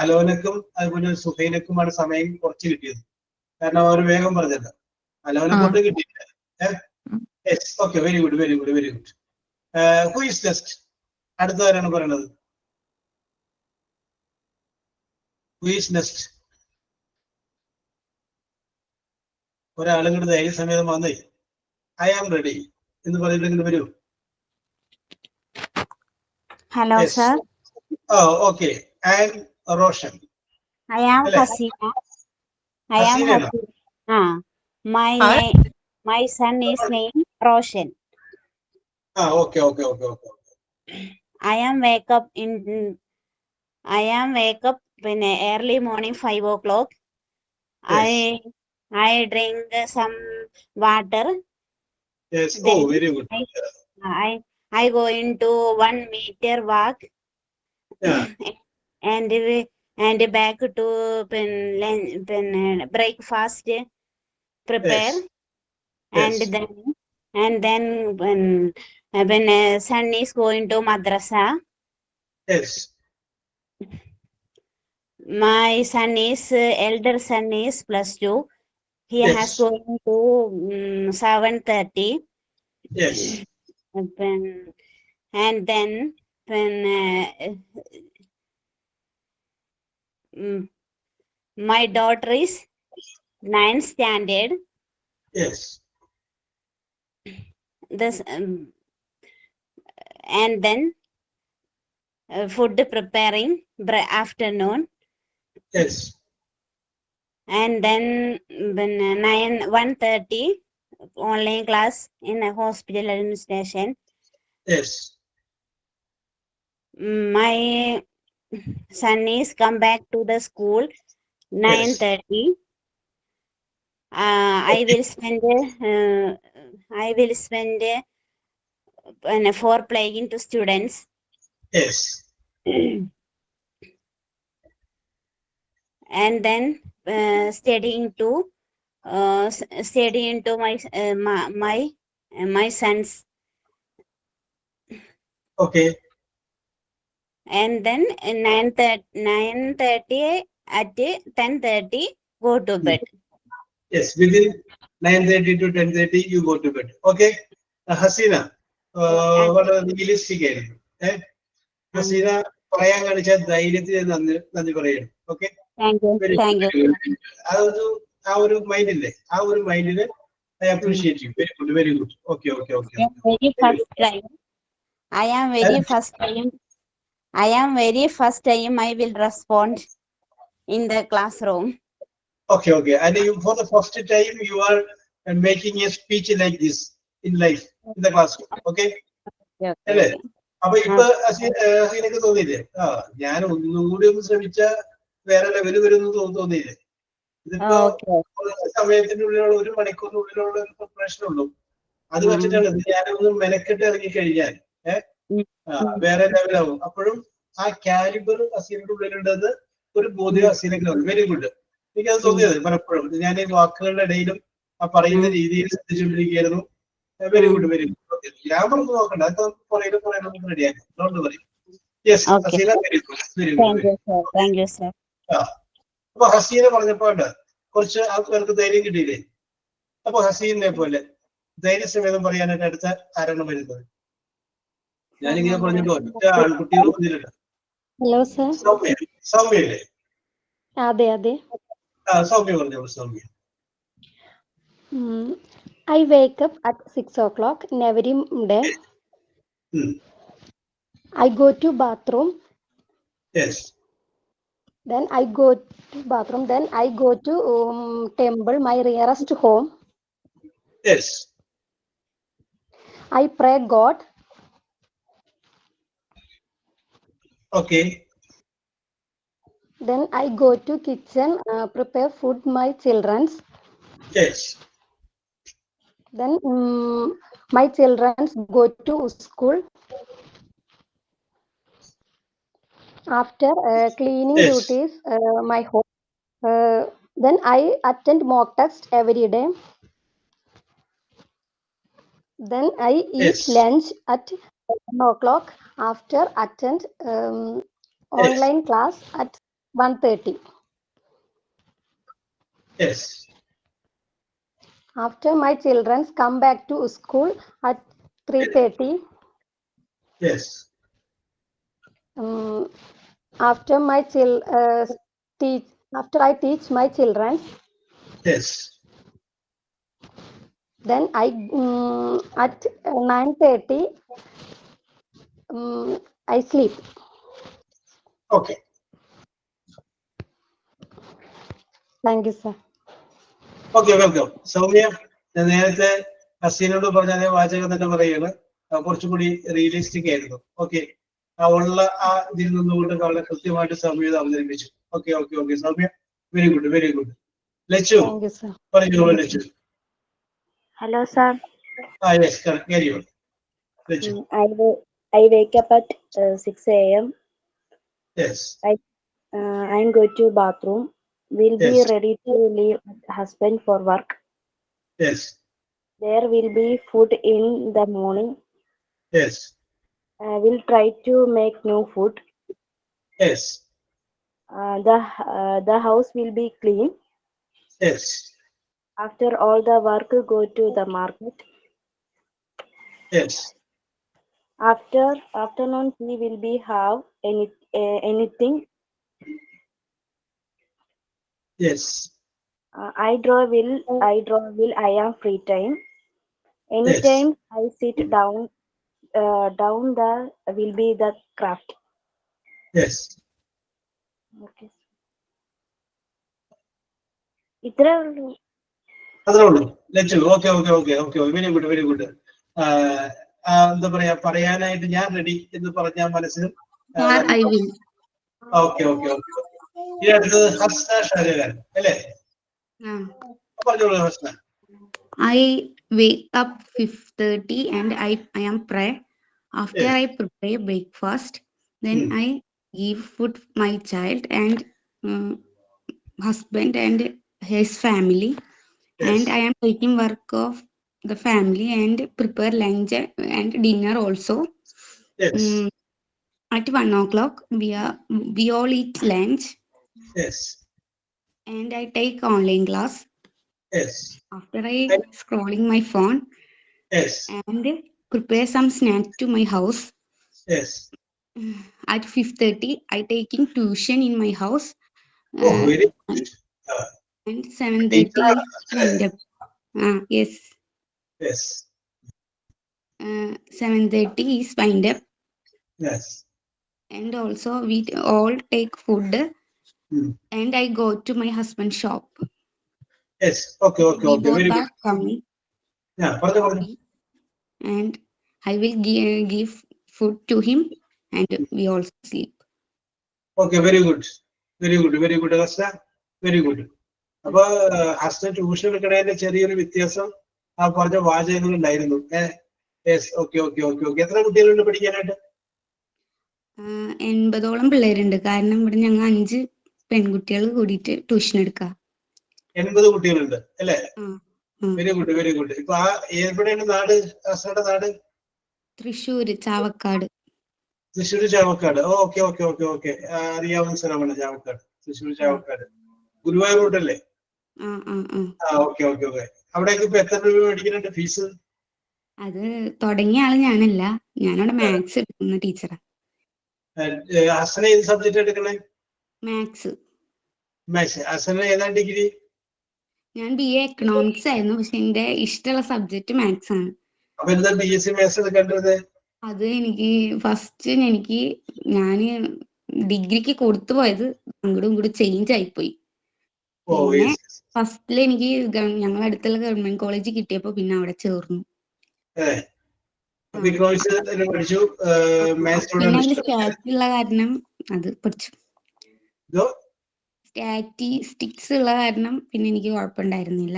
അലോനക്കും അതുപോലെ സുഹൈനക്കുമാണ് സമയം കുറച്ച് കിട്ടിയത്. കാരണം അവർ വേഗം പറഞ്ഞല്ലോ. അലോനെ കൊണ്ട് കിട്ടിയില്ല. Yes. Okay. Very good. Very good. Very good. Who is next? അടുത്ത ആരാണ് പറയണത്? Who is next? ഒരാളും കൂടെ ധൈര്യസമേതം വന്നേ. I am ready. എന്ന് പറഞ്ഞിട്ട് വരൂ. Hello, Yes. sir. Oh, okay. I am Roshan. I am Hello. Hasina. I am Hasina. Hasina. My Hi. name, my son is named Roshan. Okay. I am wake up in early morning 5 o'clock. Yes. I drink some water. Yes. Then Oh, very good. I go into 1 meter walk. Yeah. and back to breakfast prepare. Yes. And Yes. then when son is going to madrasa, Yes. my son is elder son is +2. He Yes. has going to 7:30. Yes. And then when my daughter is 9th standard. Yes. This and then food preparing afternoon. Yes. And then when 1:30 online class in a hospital administration. Yes. My son is come back to the school 9:30. I will spend for playing to students. Yes. And then studying to my sons. Okay. And then 9:30 at 10:30 go to bed. Yes. Within 9:30 to 10:30 you go to bed. Okay. Hasina, വളരെ realistic ആയിരുന്നു. ഹസീന പറയാൻ കാണിച്ച ധൈര്യത്തിന് നന്ദി പറയുന്നു. Okay. Thank you. ആ ഒരു മൈൻഡില്ലേ, ആ ഒരു മൈൻഡിന് I appreciate you. Very good. Very good. Okay. I am very first time I will respond in the classroom. Okay. And for the first time you are making a speech like this in life, in the classroom. Okay. അല്ലേ? അപ്പൊ ഇപ്പൊ ഹസീനക്ക് തോന്നിയില്ലേ, ഞാൻ ഒന്നുകൂടി ഒന്ന് ശ്രമിച്ച വേറെ level വരുമെന്ന് തോന്നിയില്ലേ? ഇതിപ്പോ സമയത്തിനുള്ളിലുള്ള 1 മണിക്കൂറിനുള്ളിലുള്ള ഒരു പ്രിപ്പറേഷൻ ഉള്ളൂ. അത് വെച്ചിട്ടാണ് ഞാനൊന്ന് മെനക്കെട്ട് ഇറങ്ങി കഴിഞ്ഞാൽ വേറെ ലെവലാവും. അപ്പോഴും ആ കാലിബർ ഹസീനയുടെ ഉള്ളിലുണ്ടെന്ന് ഒരു ബോധ്യം ഹസീനക്ക് ഉണ്ട്. Very good. എനിക്കത് തോന്നിയത് പലപ്പോഴും ഞാൻ ഈ വാക്കുകളുടെ ഇടയിലും ആ പറയുന്ന രീതിയിൽ ശ്രദ്ധിച്ചുകൊണ്ടിരിക്കുകയായിരുന്നു. Very good. ഞാൻ പറഞ്ഞു നോക്കണ്ട, അതൊക്കെ പുറകിൽ നമുക്ക് റെഡിയാക്കാം. Don't worry. Yes Haseena, very good. Thank you, sir. അപ്പൊ ഹസീന പറഞ്ഞപ്പോ കുറച്ച് ആൾക്കാർക്ക് ധൈര്യം കിട്ടിയില്ലേ? അപ്പൊ ഹസീനെ പോലെ ധൈര്യസമേതം പറയാനായിട്ട് അടുത്ത ആരാണ് വരുന്നത്? ഞാനിങ്ങനെ പറഞ്ഞിട്ട് ഒറ്റ ആൺകുട്ടികൾ വന്നിട്ടുണ്ട്. Hello sir. സൗമ്യല്ലേ? അതെ. സൗമ്യ പറഞ്ഞോളൂ. Soumya. I wake up at 6 o'clock in every day. I go to bathroom. Yes. Then I go to temple, my nearest home. Yes. I pray God. Okay. Then I go to kitchen, prepare food my children's. Yes. Then my children go to school. After cleaning duties, my home. Then I attend mock test every day. Then I eat lunch at 1 o'clock. After attend online class at 1:30. Yes. After my children come back to school at 3:30. Yes. After I teach my children, Yes. then at 9:30 I sleep. Okay. Thank you, sir. Okay, welcome. Soumya, ഞാൻ നേരത്തെ ഹസീനോട് പറഞ്ഞ അതേ വാചകം തന്നെ പറയുകയാണ്. കുറച്ചും കൂടി realistic ആയിരുന്നു. ഓക്കെ, ഉള്ള ആ ഇതിൽ നിന്നുകൊണ്ട് വളരെ കൃത്യമായിട്ട് സൗമ്യത അവതരിപ്പിച്ചു. Okay okay okay Soumya, very good very good. Lachu പറഞ്ഞോളൂ. Lachu. Hello, sir. Yes, carry on. Lachu. I wake up at 6 a.m. Yes. I'm going to bathroom. Will be Yes. ready to leave husband for work. Yes. There will be food in the morning. Yes. I will try to make new food. Yes. The house will be clean. Yes. After all the work, go to the market. Yes. After afternoon, we will be have anything. Yes. I draw will. I am free time. Anytime I sit down. Down the will be the craft. Yes. Okay. ഇത്രേ ഉള്ളൂ. അത്രേ ഉള്ളൂ. Lachu. Okay okay okay okay very good very good. എന്താ പറയാ, പറയാനായിട്ട് ഞാൻ ready എന്ന് പറഞ്ഞാൽ മനസ്സിലും. I will. Okay okay okay. ഇനി അടുത്തത് ഹസ്ന ഷാജഹാൻ അല്ലേ? പറഞ്ഞോളൂ Hasna. I wake up 5:30 and I am pray. After I prepare breakfast, then I give food my child and husband and his family. And I am taking work of the family and prepare lunch and dinner also. Yes. At 1 o'clock, we all eat lunch. Yes. And I take online class. Yes. After I scrolling my phone. Yes. And prepare some snack to my house. Yes. At 5:30, I taking tuition in my house. Oh, very good. And 7:30 wind up. Yes. Yes. 7:30 is wind up. Yes. And also we all take food. And I go to my husband's shop. Yes. Okay. Okay. Okay. Very good. Coming. Yeah. And I will give food to him, and we also sleep. Okay. Very good. Very good. Very good. Hasta. Very good. അപ്പൊ Hasna tuition എടുക്കണതിന്റെ ചെറിയൊരു വ്യത്യാസം ആ പറഞ്ഞ വാചകങ്ങൾ ഉണ്ടായിരുന്നു. Okay okay okay okay. എത്ര കുട്ടികളുണ്ട് പഠിക്കാനായിട്ട്? 80ഓളം പിള്ളേരുണ്ട്. കാരണം ഇവിടെ ഞങ്ങൾ 5 പെൺകുട്ടികൾ കൂടിയിട്ട് ട്യൂഷൻ എടുക്കാം. 80 കുട്ടികളുണ്ട് അല്ലേ? Very good very good. ഇപ്പൊ ആ എവിടെയാണ് നാട്? ഹസ്നയുടെ നാട് Thrissur Chavakkad. Thrissur Chavakkad. Okay okay okay okay. അറിയാവുന്ന സ്ഥലമാണ് ചാവക്കാട്. തൃശ്ശൂർ ചാവക്കാട് ഗുരുവായൂർ റൂട്ടല്ലേ? Okay okay okay. അവിടേക്ക് ഇപ്പൊ എത്ര രൂപ മേടിക്കുന്നുണ്ട് ഫീസ്? അത് തുടങ്ങിയ ആള് ഞാനല്ല, ഞാനവിടെ മാത്സ് എടുക്കുന്ന ടീച്ചറാ. ഹസന ഏത് സബ്ജക്ട് എടുക്കണേ? മാത്സ്. ഹസന ഏതാ ഡിഗ്രി? ഞാൻ BA എക്കണോമിക്സ് ആയിരുന്നു, പക്ഷെ എന്റെ ഇഷ്ടമുള്ള സബ്ജക്ട് മാത്സ് ആണ്. അപ്പൊ എന്താ BSc മാത്സ് എടുക്കേണ്ടത്? അത് ഞാന് ഡിഗ്രിക്ക് കൊടുത്തു പോയത് അങ്ങോട്ടും ഇങ്ങോട്ടും ചേഞ്ച് ആയിപ്പോയി. പിന്നെ ഫസ്റ്റില് എനിക്ക് ഞങ്ങളുടെ അടുത്തുള്ള ഗവൺമെന്റ് കോളേജ് കിട്ടിയപ്പോ പിന്നെ അവിടെ ചേർന്നു. പിന്നെ അതിൽ സ്റ്റാറ്റ് ഉള്ള കാരണം അത് പഠിച്ചു. സ്റ്റാറ്റിസ്റ്റിക്സ് ഉള്ള കാരണം പിന്നെ എനിക്ക് കുഴപ്പമുണ്ടായിരുന്നില്ല.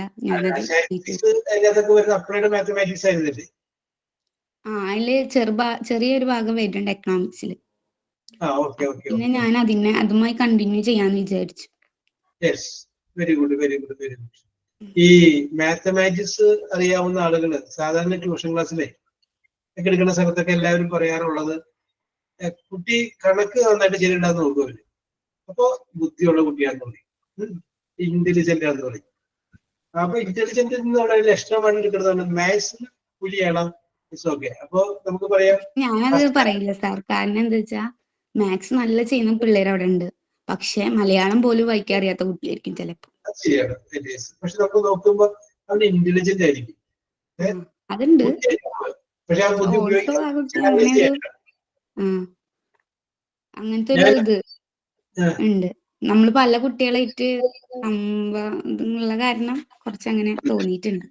അതില് ചെറിയൊരു ഭാഗം വരുന്നുണ്ട് എക്കണോമിക്സിൽ. പിന്നെ ഞാൻ അതുമായി കണ്ടിന്യൂ ചെയ്യാന്ന് വിചാരിച്ചു. Very good very good very good. ഈ മാത്തമാറ്റിക്സ് അറിയാവുന്ന ആളുകള് സാധാരണ ട്യൂഷൻ ക്ലാസ്സിലെ ഒക്കെ എടുക്കുന്ന സ്ഥലത്തൊക്കെ എല്ലാവരും പറയാറുള്ളത്, കുട്ടി കണക്ക് നന്നായിട്ട് ചെയ്തിട്ടുണ്ടാന്ന് നോക്കുമല്ലോ, അപ്പൊ ബുദ്ധിയുള്ള കുട്ടിയാന്ന് പറയും, ഇന്റലിജന്റ് ആണെന്ന് പറയും. അപ്പൊ ഇന്റലിജന്റ് അവിടെ എക്സ്ട്രാ വൺ കിട്ടുന്നതാണ്. മാത്സിന് പുലിയാണ്. It's okay. അപ്പൊ നമുക്ക് പറയാം ഞാനത് പറയില്ല സാർ. കാരണം എന്താ വെച്ചാ മാത്സ് നല്ല ചെയ്യുന്ന പിള്ളേർ അവിടെ ഉണ്ട്. പക്ഷെ മലയാളം പോലും വായിക്കാൻ അറിയാത്ത കുട്ടിയായിരിക്കും ചിലപ്പോ. ശരിയാണ്. പക്ഷെ നമുക്ക് നോക്കുമ്പോ അവന് ഇന്റലിജന്റ് ആയിരിക്കും. അതുണ്ട്. പക്ഷെ ആ ബുദ്ധി ഓൾസോ ആ കുട്ടി അങ്ങനെ അങ്ങനത്തെ ഒരു ഇത് ഉണ്ട്. നമ്മൾ പല കുട്ടികളായിട്ട് ഉള്ള കാരണം കുറച്ച് അങ്ങനെ തോന്നിയിട്ടുണ്ട്.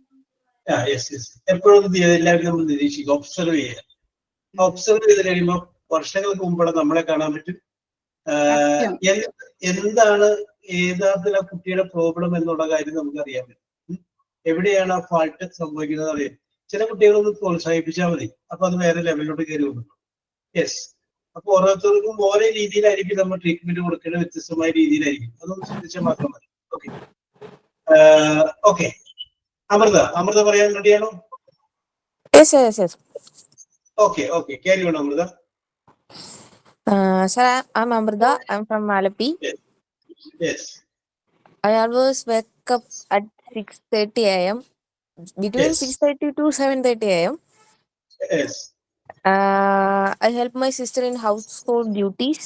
എപ്പോഴും എല്ലാവരും നമ്മൾ നിരീക്ഷിക്കുക, ഒബ്സർവ് ചെയ്യുക. ഒബ്സർവ് ചെയ്ത് കഴിയുമ്പോൾ വർഷങ്ങൾക്ക് മുമ്പുള്ള നമ്മളെ കാണാൻ പറ്റും. എന്താണ് ഏതാത്തിലെ കുട്ടിയുടെ പ്രോബ്ലം എന്നുള്ള കാര്യം നമുക്ക് അറിയാൻ പറ്റും. എവിടെയാണ് ആ ഫാൾട്ട് സംഭവിക്കുന്നത് അറിയാം. ചില കുട്ടികളൊന്ന് പ്രോത്സാഹിപ്പിച്ചാൽ മതി, അപ്പൊ അത് വേറെ ലെവലിലോട്ട് കയറി വന്നു. യെസ്. അപ്പൊ ഓരോരുത്തർക്കും ഓരോ രീതിയിലായിരിക്കും നമ്മൾ ട്രീറ്റ്മെന്റ് കൊടുക്കേണ്ട, വ്യത്യസ്തമായ രീതിയിലായിരിക്കും. അതൊന്ന് ശ്രദ്ധിച്ചാൽ മാത്രം മതി. Okay okay. അമൃത പറയാൻ റെഡിയാണോ? Okay, carry on, Amrita. Sir, I'm Amrita. I'm from Malapi. Yes. I always wake up at 6:30 a.m. Between 6:30 to 7:30 a.m. Yes. I help my sister in household duties.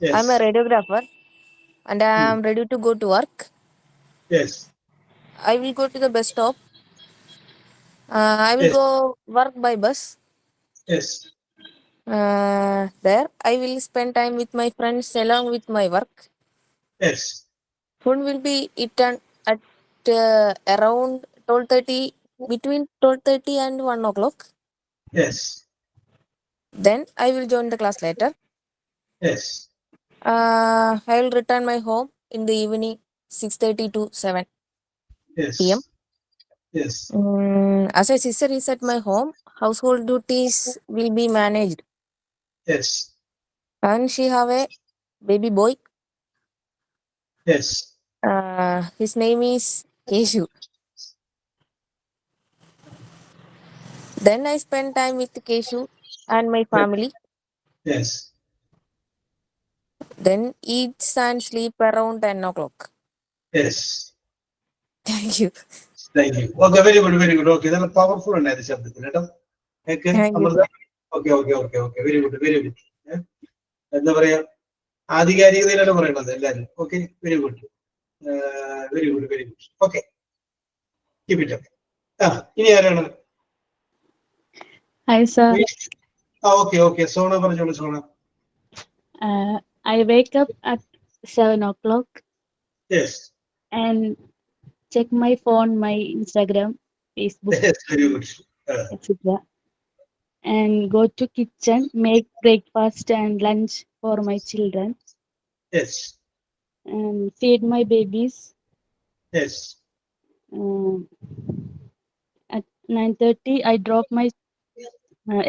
Yes. I'm a radiographer and I'm ready to go to work. Yes. I will go to the bus stop. I will go work by bus. Yes. There I will spend time with my friends along with my work. Yes. Food will be eaten at around 12:30, between 12:30 and 1 o'clock. Yes. Then I will join the class later. Yes. I will return my home in the evening 6:30 to 7 p.m. Yes. As my sister is at my home, household duties will be managed. Yes. And she have a baby boy. Yes. His name is Keshu. Then I spend time with Keshu and my family. Yes. Then eats and sleep around 10 o'clock. Yes. Thank you. Thank you. Okay, very good, very good. Okay, that's powerful and that's something. Okay, Amrita. Okay. Very good, very good. എന്താ പറയാ, ആധികാരികതയിലാണ് പറയണത് എല്ലാവരും. Okay, very good, very good, very good. Okay, keep it up. ഇനി ആരാണ്? Hi, sir. Okay. സോണ പറഞ്ഞോളൂ. സോണ. I wake up at 7 o'clock. Yes. And check my phone, my Instagram, Facebook, Yes, very good. etc. And go to kitchen, make breakfast and lunch for my children. Yes. And feed my babies. Yes. At 9:30, I drop my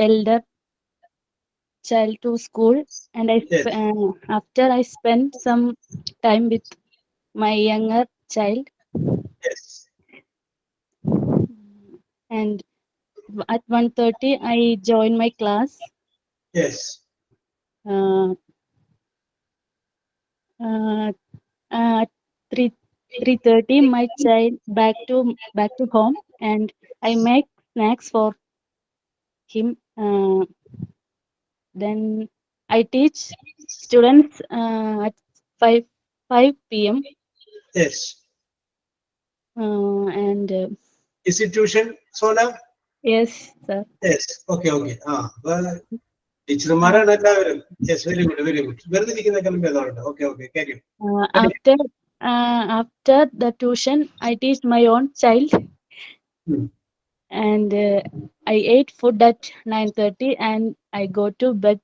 elder child to school, and after I spend some time with my younger child. Yes. And at 1:30, I join my class. Yes. At 3:30, my child back to home, and I make snacks for him. Then I teach students at 5 p.m. Yes. And Is it tuition, Sona? yes, sir. Yes. Okay. ടീച്ചർമാരാണ് എല്ലാവരും. Yes, very good, very good. വെറുതെ ഇരിക്കുന്നേക്കാളും ഭേദമാണ്. Okay, carry on. After the tuition, I teach my own child. And I ate food at 9:30, and I go to bed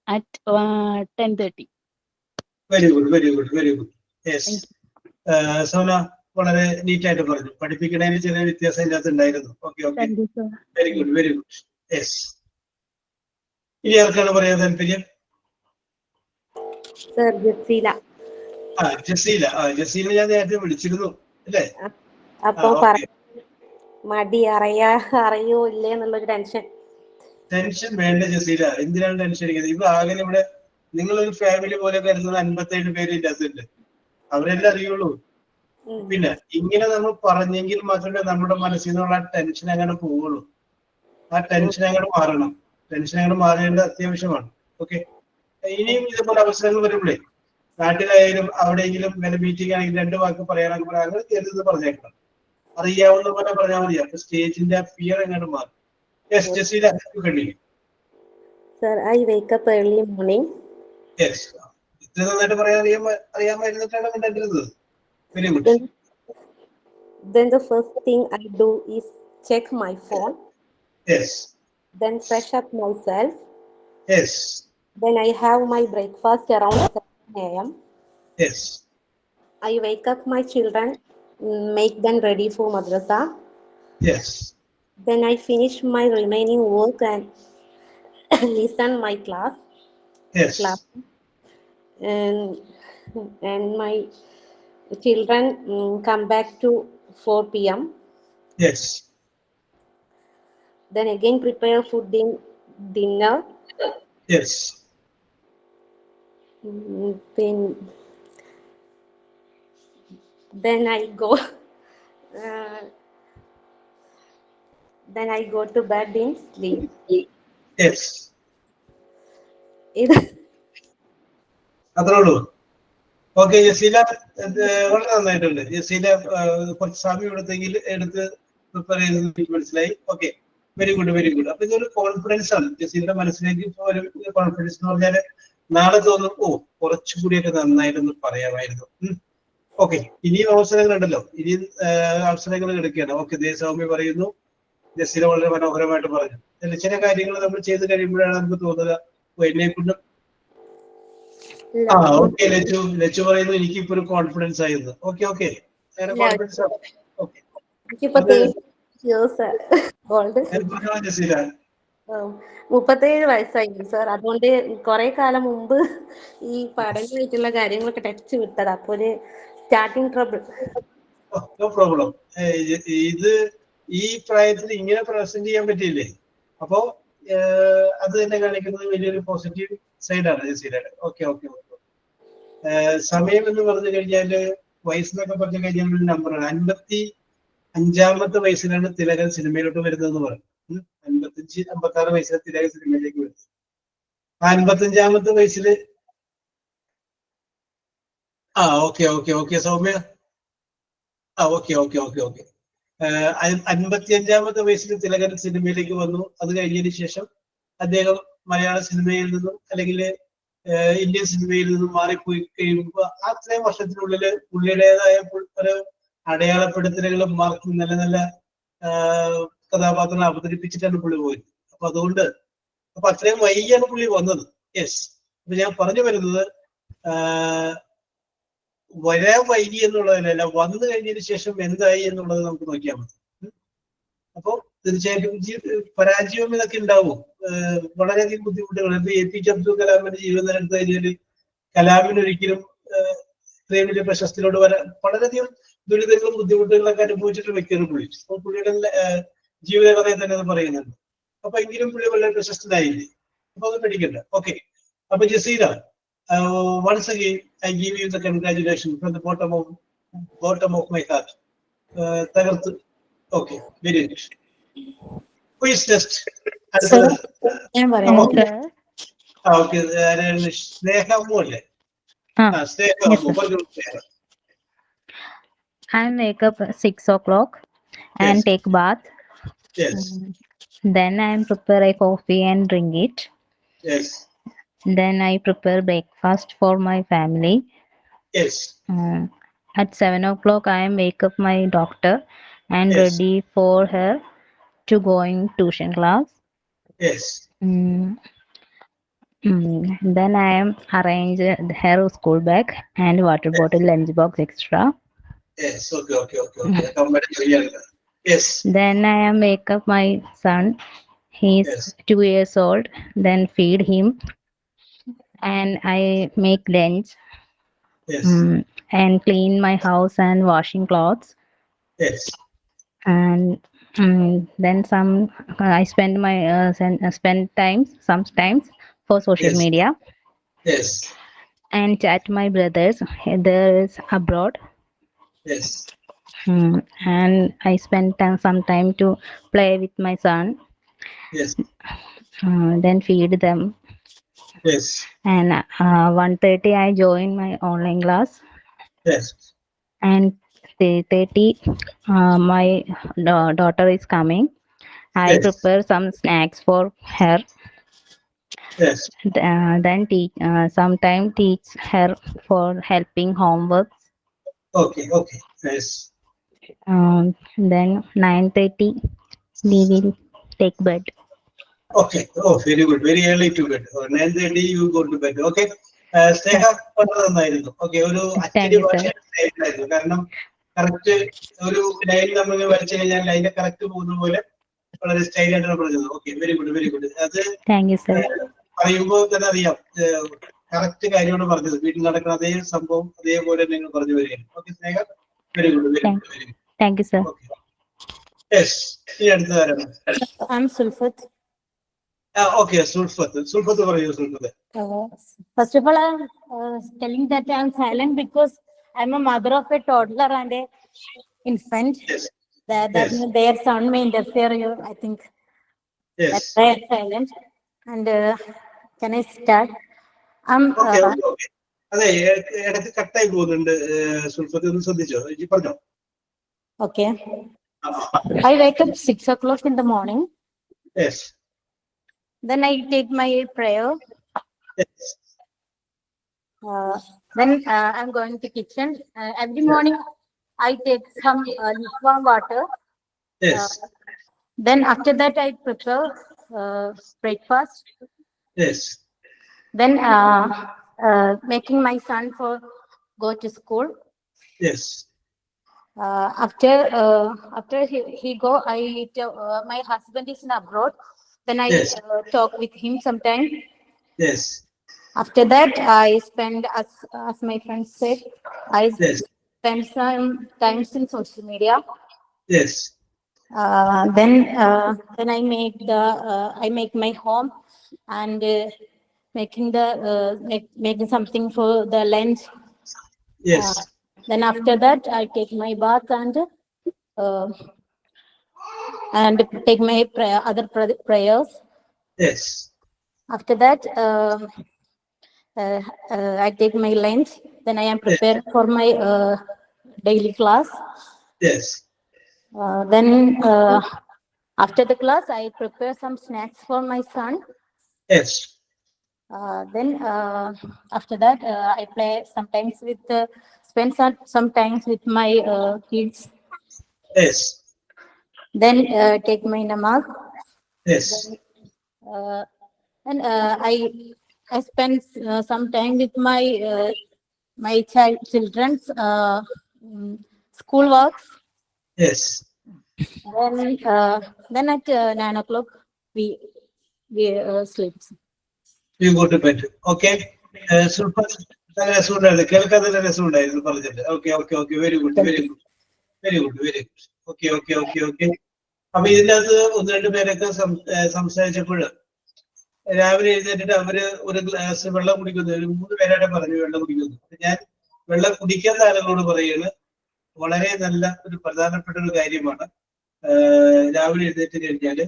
at 10:30. Very good. Yes. Sona വളരെ നീറ്റായിട്ട് പറഞ്ഞു. പഠിപ്പിക്കണതിന് ചെറിയ വ്യത്യാസം ഇതിനകത്ത് ഉണ്ടായിരുന്നു. Okay. Very good. Yes. ഇനി ആർക്കാണ് പറയാൻ താല്പര്യം? ജസീല ഞാൻ നേരത്തെ വിളിച്ചിരുന്നു അല്ലേ? അപ്പൊ മടി അറിയോ ഇല്ലേ എന്നുള്ളൊരു ടെൻഷൻ വേണ്ട ജസീല. എന്തിനാണ് ടെൻഷൻ അടിക്കുന്നത്? ഇപ്പൊ ആകെ ഇവിടെ നിങ്ങളൊരു ഫാമിലി പോലെ കരുതുന്ന 57 പേര് ഇതിനകത്തുണ്ട്. അവരെല്ലാം അറിയുള്ളൂ. പിന്നെ ഇങ്ങനെ നമ്മൾ പറഞ്ഞെങ്കിൽ മാത്രമേ നമ്മുടെ മനസ്സിൽ നിന്നുള്ള ടെൻഷൻ അങ്ങനെ പോവുള്ളൂ. ആ ടെൻഷൻ അങ്ങനെ മാറണം. ടെൻഷൻ അങ്ങനെ മാറേണ്ടത് അത്യാവശ്യമാണ്. ഓക്കെ, ഇനിയും ഇതുപോലെ അവസരങ്ങൾ വരുമ്പോഴേ നാട്ടിലായാലും അവിടെയെങ്കിലും വല്ല മീറ്റിംഗ് ആണെങ്കിൽ 2 വാക്ക് പറയാനൊക്കെ അങ്ങനെ കരുതുന്നത് പറഞ്ഞേക്കണം. അറിയാവുന്ന പോലെ പറഞ്ഞാൽ മതി. അപ്പൊ സ്റ്റേജിന്റെ ഫിയർ എങ്ങനെ മാറും. യെസ്, ജസീല കഴിഞ്ഞു. Sir, I wake up early morning. Yes, ഇത്ര നന്നായിട്ട് പറയാൻ അറിയാമായിരുന്നിട്ടാണ് കണ്ടിരുന്നത്. Very good. Then the first thing I do is check my phone. Yes. Then fresh up myself. Yes. Then I have my breakfast around 7 a.m. Yes. I wake up my children, make them ready for madrasa. Yes. Then I finish my remaining work and listen my class. Yes. And my children come back to 4 p.m. Yes. Then again prepare food in dinner. Yes. Then I go. Then I go to bed in sleep. Yes. അത്രേ ഉള്ളൂ. Okay, Jaseela വളരെ നന്നായിട്ടുണ്ട്. ജസീല കുറച്ച് സമയം എടുത്ത് prepare ചെയ്ത് എനിക്ക് മനസ്സിലായി. Okay, very good, very good. അപ്പൊ ഇതൊരു കോൺഫിഡൻസ് ആണ്. ജസീലിന്റെ മനസ്സിലേക്ക് ഇപ്പൊ ഒരു കോൺഫിഡൻസ് എന്ന് പറഞ്ഞാല് നാളെ തോന്നും, ഓ കുറച്ചുകൂടിയൊക്കെ നന്നായിട്ടൊന്ന് പറയാമായിരുന്നു. ഓക്കെ, ഇനിയും അവസരങ്ങളുണ്ടല്ലോ, ഇനിയും അവസരങ്ങൾ എടുക്കുകയാണ്. ഓക്കെ, സൗമ്യ പറയുന്നു, ജസീല വളരെ മനോഹരമായിട്ട് പറഞ്ഞു. ചില കാര്യങ്ങൾ നമ്മൾ ചെയ്ത് കഴിയുമ്പോഴാണ് നമുക്ക് തോന്നുക, ഓ എന്നെ കൊണ്ട് ഓക്കെ. ലച്ചു പറയുന്നു എനിക്കിപ്പോ ഒരു കോൺഫിഡൻസ് ആയിരുന്നു. ഓക്കെ, ഓക്കെ, കോൺഫിഡൻസ് ആണ്. ഓക്കെ, 37 വയസ്സായി സാർ. അതുകൊണ്ട് കുറെ കാലം മുമ്പ് ഈ പഠനമായിട്ടുള്ള കാര്യങ്ങളൊക്കെ ടച്ച് വിട്ടത്. അപ്പൊ ഒരു സ്റ്റാർട്ടിങ് ട്രബിൾ. No problem. ഇത് ഈ പ്രായത്തിൽ ഇങ്ങനെ പ്രസന്റ് ചെയ്യാൻ പറ്റിയില്ലേ, അപ്പോ അത് തന്നെ കാണിക്കുന്നത് വലിയൊരു പോസിറ്റീവ് സൈഡാണ് ജസീലയുടെ. Okay, okay, okay. സമയം എന്ന് പറഞ്ഞു കഴിഞ്ഞാല് വയസ്സെന്നൊക്കെ പറഞ്ഞു കഴിഞ്ഞാൽ ഒരു നമ്പറാണ്. 55-ാമത്തെ വയസ്സിലാണ് തിലകൻ സിനിമയിലോട്ട് വരുന്നതെന്ന് പറഞ്ഞു. 55-56 വയസ്സിലെ തിലകൻ സിനിമയിലേക്ക് വരുന്നത്. 55-ാമത്തെ വയസ്സില് okay, okay, okay Soumya. Okay, okay, okay, okay. 55-ാമത്തെ വയസ്സിൽ തിലകൻ സിനിമയിലേക്ക് വന്നു. അത് കഴിഞ്ഞതിന് ശേഷം അദ്ദേഹം മലയാള സിനിമയിൽ നിന്നും അല്ലെങ്കിൽ ഇന്ത്യൻ സിനിമയിൽ നിന്നും മാറിപ്പോയി കഴിയുമ്പോൾ അത്രയും വർഷത്തിനുള്ളില് പുള്ളിയുടേതായ ഒരു അടയാളപ്പെടുത്തലുകളും മാർക്കും നല്ല നല്ല കഥാപാത്രങ്ങൾ അവതരിപ്പിച്ചിട്ടാണ് പുള്ളി പോയത്. അപ്പൊ അതുകൊണ്ട് അത്രയും വൈകിയാണ് പുള്ളി വന്നത്. യെസ്, അപ്പൊ ഞാൻ പറഞ്ഞു വരുന്നത് വരാൻ വൈകി എന്നുള്ളതല്ല, വന്നു കഴിഞ്ഞതിന് ശേഷം എന്തായി എന്നുള്ളത് നമുക്ക് നോക്കിയാൽ മതി. അപ്പോ തീർച്ചയായിട്ടും പരാജയം ഇതൊക്കെ ഉണ്ടാവും. വളരെയധികം ബുദ്ധിമുട്ടുകൾ. ഇപ്പൊ APJ അബ്ദുൽ കലാമിന്റെ ജീവിതം എടുത്തു കഴിഞ്ഞാൽ കലാമിനൊരിക്കലും ഇത്രയും വലിയ പ്രശസ്തിയിലോട്ട് വരാൻ വളരെയധികം ദുരിതങ്ങളും ബുദ്ധിമുട്ടുകളൊക്കെ അനുഭവിച്ചിട്ട് വ്യക്തിയാണ് പുള്ളി. അപ്പൊ പുള്ളിയുടെ ജീവിതകഥയെ തന്നെ അത് പറയുന്നുണ്ട്. അപ്പൊ എങ്കിലും പുള്ളി വളരെ പ്രശസ്തനായില്ലേ, അപ്പൊ അത് പഠിക്കണ്ട. ഓക്കെ, അപ്പൊ Jaseela, once again I give you the congratulations from the bottom of my heart. തകർത്ത്. Okay, very good. Quiz test. ഞാൻ പറയാം. ഓക്കെ, സ്നേഹമോ അല്ലേ? I wake up at 6 o'clock and take bath. Yes. Then I prepare a coffee and drink it. Yes. Then I prepare breakfast for my family. Yes. At 7 o'clock I wake up my daughter and Yes. ready for her to going tuition class. Yes. Then I am arrange her school bag and water bottle, lunch box, extra. Yes. Okay. Yes. Then I am wake up my son. He's 2 years old. Then feed him and I make lunch. Yes. And clean my house and washing clothes. Yes. And then I spend my sometimes for social media. Yes. And chat my brothers. There is abroad. Yes. And I spent some time to play with my son. Yes. Then feed them. Yes. And 1:30 I joined my online class. Yes. And 3:30 my daughter is coming. I Yes. prepare some snacks for her. Yes. Then sometime teach her for helping homework. Okay. Okay. Yes. Then 9:30 we will take bed. Okay. Oh, very good. Very early to bed. 9:30 you go to bed. Okay. സ്നേഹ വളരെ നന്നായിരുന്നു. Okay, ഒരു അച്ചടി ഭാഷയുടെ സ്റ്റൈലായിരുന്നു. കാരണം correct ഒരു line നമ്മൾ വരച്ചു കഴിഞ്ഞാൽ ലൈനിന്റെ കറക്റ്റ് പോകുന്ന പോലെ വളരെ സ്റ്റൈലായിട്ടാണ് പറഞ്ഞത്. Okay, very good, very good. അത് പറയുമ്പോൾ തന്നെ അറിയാം കറക്റ്റ് കാര്യമാണ് പറഞ്ഞത്. വീട്ടിൽ നടക്കുന്ന അതേ സംഭവം അതേപോലെ നിങ്ങൾ പറഞ്ഞു വരികയാണ്. Okay Sneha, very good, very good, very good. Thank you sir. Yes, ഈ അടുത്തതാരാണ്? സുൽഫത്ത്. Okay, Sulfat പറയൂ Sulfat. First of all, I'm telling that I'm silent because I'm a mother of a toddler and a infant. Yes. That their sound may interfere you, I think. Yes. That's why I'm silent. And can I start? Okay. അതെ, ഇടയ്ക്ക് കട്ടായി പോകുന്നുണ്ട്. സുൽഫത്ത് ഒന്ന് ശ്രദ്ധിച്ചോ, പറഞ്ഞോ. Okay. I wake up 6 o'clock in the morning. Yes. Then I take my prayer. Yes. Then I'm going to kitchen. Every morning I take some lukewarm water. Yes. Then after that I prepare breakfast. Yes. Then making my son for go to school. Yes. After he go, my husband is in abroad. Then I talk with him sometime. Yes. After that, I spend, as my friend said, I spend some times in social media. Yes. Then I make my home and making something for the lunch. Yes. Then after that, I take my bath and take my other prayers. Yes. After that, I take my lunch. Then I am prepared for my daily class. Yes. Then after the class, I prepare some snacks for my son. Yes. Then after that, I play sometimes spend some times with my kids. Yes. Then take my namaz. Yes. And I spend some time with my children's school works. Yes. Then at 9 o'clock we sleep. You go to bed. Okay. Sulfat, നല്ല രസമുണ്ടായിരുന്നു, കേൾക്കാൻ നല്ല രസമുണ്ടായിരുന്നു പറഞ്ഞിട്ട്. Okay, okay, okay, very good, very good, very good, very good. Okay, okay, okay, okay. അപ്പൊ ഇതിനകത്ത് ഒന്ന് രണ്ട് പേരൊക്കെ സംസാരിച്ചപ്പോൾ രാവിലെ എഴുന്നേറ്റിട്ട് അവര് ഒരു ഗ്ലാസ് വെള്ളം കുടിക്കുന്നു. ഒരു 3 പേരായിട്ട് പറഞ്ഞു വെള്ളം കുടിക്കുന്നു. ഞാൻ വെള്ളം കുടിക്കുന്ന ആളുകളോട് പറയുന്നത് വളരെ നല്ല ഒരു പ്രധാനപ്പെട്ട ഒരു കാര്യമാണ്. രാവിലെ എഴുന്നേറ്റ് കഴിഞ്ഞാല്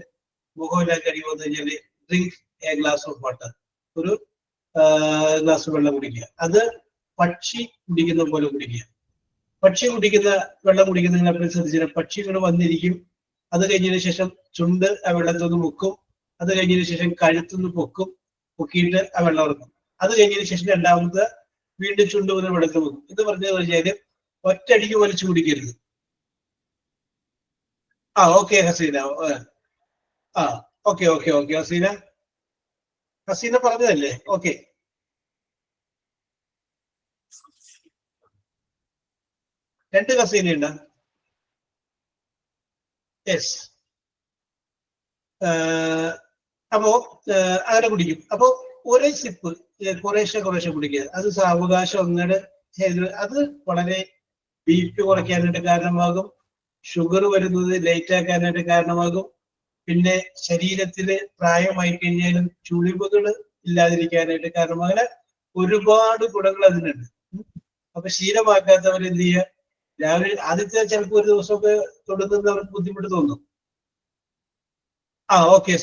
മുഖമെല്ലാം കഴുകി വന്നു കഴിഞ്ഞാല് drink A glass of water, ഒരു ഗ്ലാസ് വെള്ളം കുടിക്കുക. അത് പക്ഷി കുടിക്കുന്ന പോലെ കുടിക്കുക. പക്ഷി കുടിക്കുന്ന വെള്ളം കുടിക്കുന്നതിനെ ശ്രദ്ധിച്ചാൽ പക്ഷികൾ വന്നിരിക്കും. അത് കഴിഞ്ഞതിന് ശേഷം ചുണ്ട് ആ വെള്ളത്തൊന്ന് മുക്കും. അത് കഴിഞ്ഞതിന് ശേഷം കഴുത്തുനിന്ന് പൊക്കിയിട്ട് ആ വെള്ളം ഇറക്കും. അത് കഴിഞ്ഞതിന് ശേഷം രണ്ടാമത് വീണ്ടും ചുണ്ട് മുതൽ വെള്ളത്തിൽ വെക്കും. ഇത് പറഞ്ഞു കഴിഞ്ഞാല് ഒറ്റയടിക്ക് വലിച്ചു കുടിക്കരുത്. Okay Haseena. Okay, okay, okay. Haseena പറഞ്ഞതല്ലേ? ഓക്കെ. രണ്ട് ഹസീനയുണ്ട്. യെസ്. അപ്പോ അങ്ങനെ കുടിക്കും. അപ്പോ ഒരേ സിപ്പ് കുറേശ്ശെ കുടിക്കുക. അത് സാവകാശം ഒന്നര. അത് വളരെ BP കുറയ്ക്കാനായിട്ട് കാരണമാകും. ഷുഗർ വരുന്നത് ലേറ്റ് ആക്കാനായിട്ട് കാരണമാകും. പിന്നെ ശരീരത്തില് പ്രായമായി കഴിഞ്ഞാലും ചുളിവുകൾ ഇല്ലാതിരിക്കാനായിട്ട് കാരണം, അങ്ങനെ ഒരുപാട് ഗുണങ്ങൾ അതിനുണ്ട്. അപ്പൊ ശീലമാക്കാത്തവർ എന്ത് ചെയ്യുക, രാവിലെ ആദ്യത്തെ ചിലപ്പോൾ ഒരു ദിവസമൊക്കെ തുടങ്ങുന്നവർക്ക് ബുദ്ധിമുട്ട് തോന്നും. ആ okay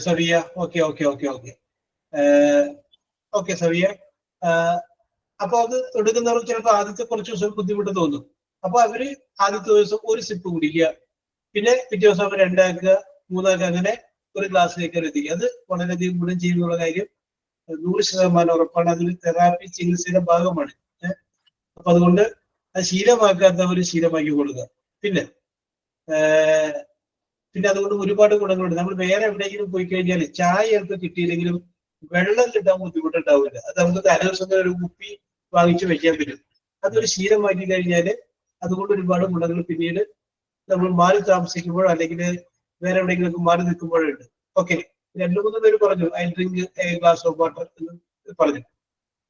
Saviya, okay okay okay okay okay Saviya. അപ്പൊ അത് തുടങ്ങുന്നവർക്ക് ചിലപ്പോൾ ആദ്യത്തെ കുറച്ച് ദിവസം ബുദ്ധിമുട്ട് തോന്നും. അപ്പൊ അവര് ആദ്യത്തെ ദിവസം ഒരു സിപ്പ് കുടിക്കുക, പിന്നെ പിറ്റേ ദിവസം അവർ 2 ആക്കുക, 3 ആക്കുക, അങ്ങനെ ഒരു ഗ്ലാസ്സിലേക്ക് എത്തിക്കുക. അത് വളരെയധികം ഗുണം ചെയ്യുന്നുള്ള കാര്യം 100% ഉറപ്പാണ്. അതിൽ തെറാപ്പി ചികിത്സയുടെ ഭാഗമാണ്. അപ്പൊ അതുകൊണ്ട് അത് ശീലമാക്കാത്തവർ ശീലമാക്കി കൊടുക്കുക. പിന്നെ അതുകൊണ്ട് ഒരുപാട് ഗുണങ്ങളുണ്ട്. നമ്മൾ വേറെ എവിടെയെങ്കിലും പോയി കഴിഞ്ഞാൽ ചായ ചിലപ്പോൾ കിട്ടിയില്ലെങ്കിലും വെള്ളം കിട്ടാൻ ബുദ്ധിമുട്ടുണ്ടാവില്ല. അത് നമുക്ക് തലേദിവസം ഒരു കുപ്പി വാങ്ങിച്ചു വെക്കാൻ പറ്റും. അതൊരു ശീലമാക്കി കഴിഞ്ഞാൽ അതുകൊണ്ട് ഒരുപാട് ഗുണങ്ങൾ പിന്നീട് നമ്മൾ മാറി താമസിക്കുമ്പോൾ അല്ലെങ്കിൽ വേറെ എവിടെയെങ്കിലും മാറി നിൽക്കുമ്പോഴുണ്ട്. ഓക്കെ, 2-3 പേര് പറഞ്ഞു I drink A glass of water എന്ന് പറഞ്ഞു.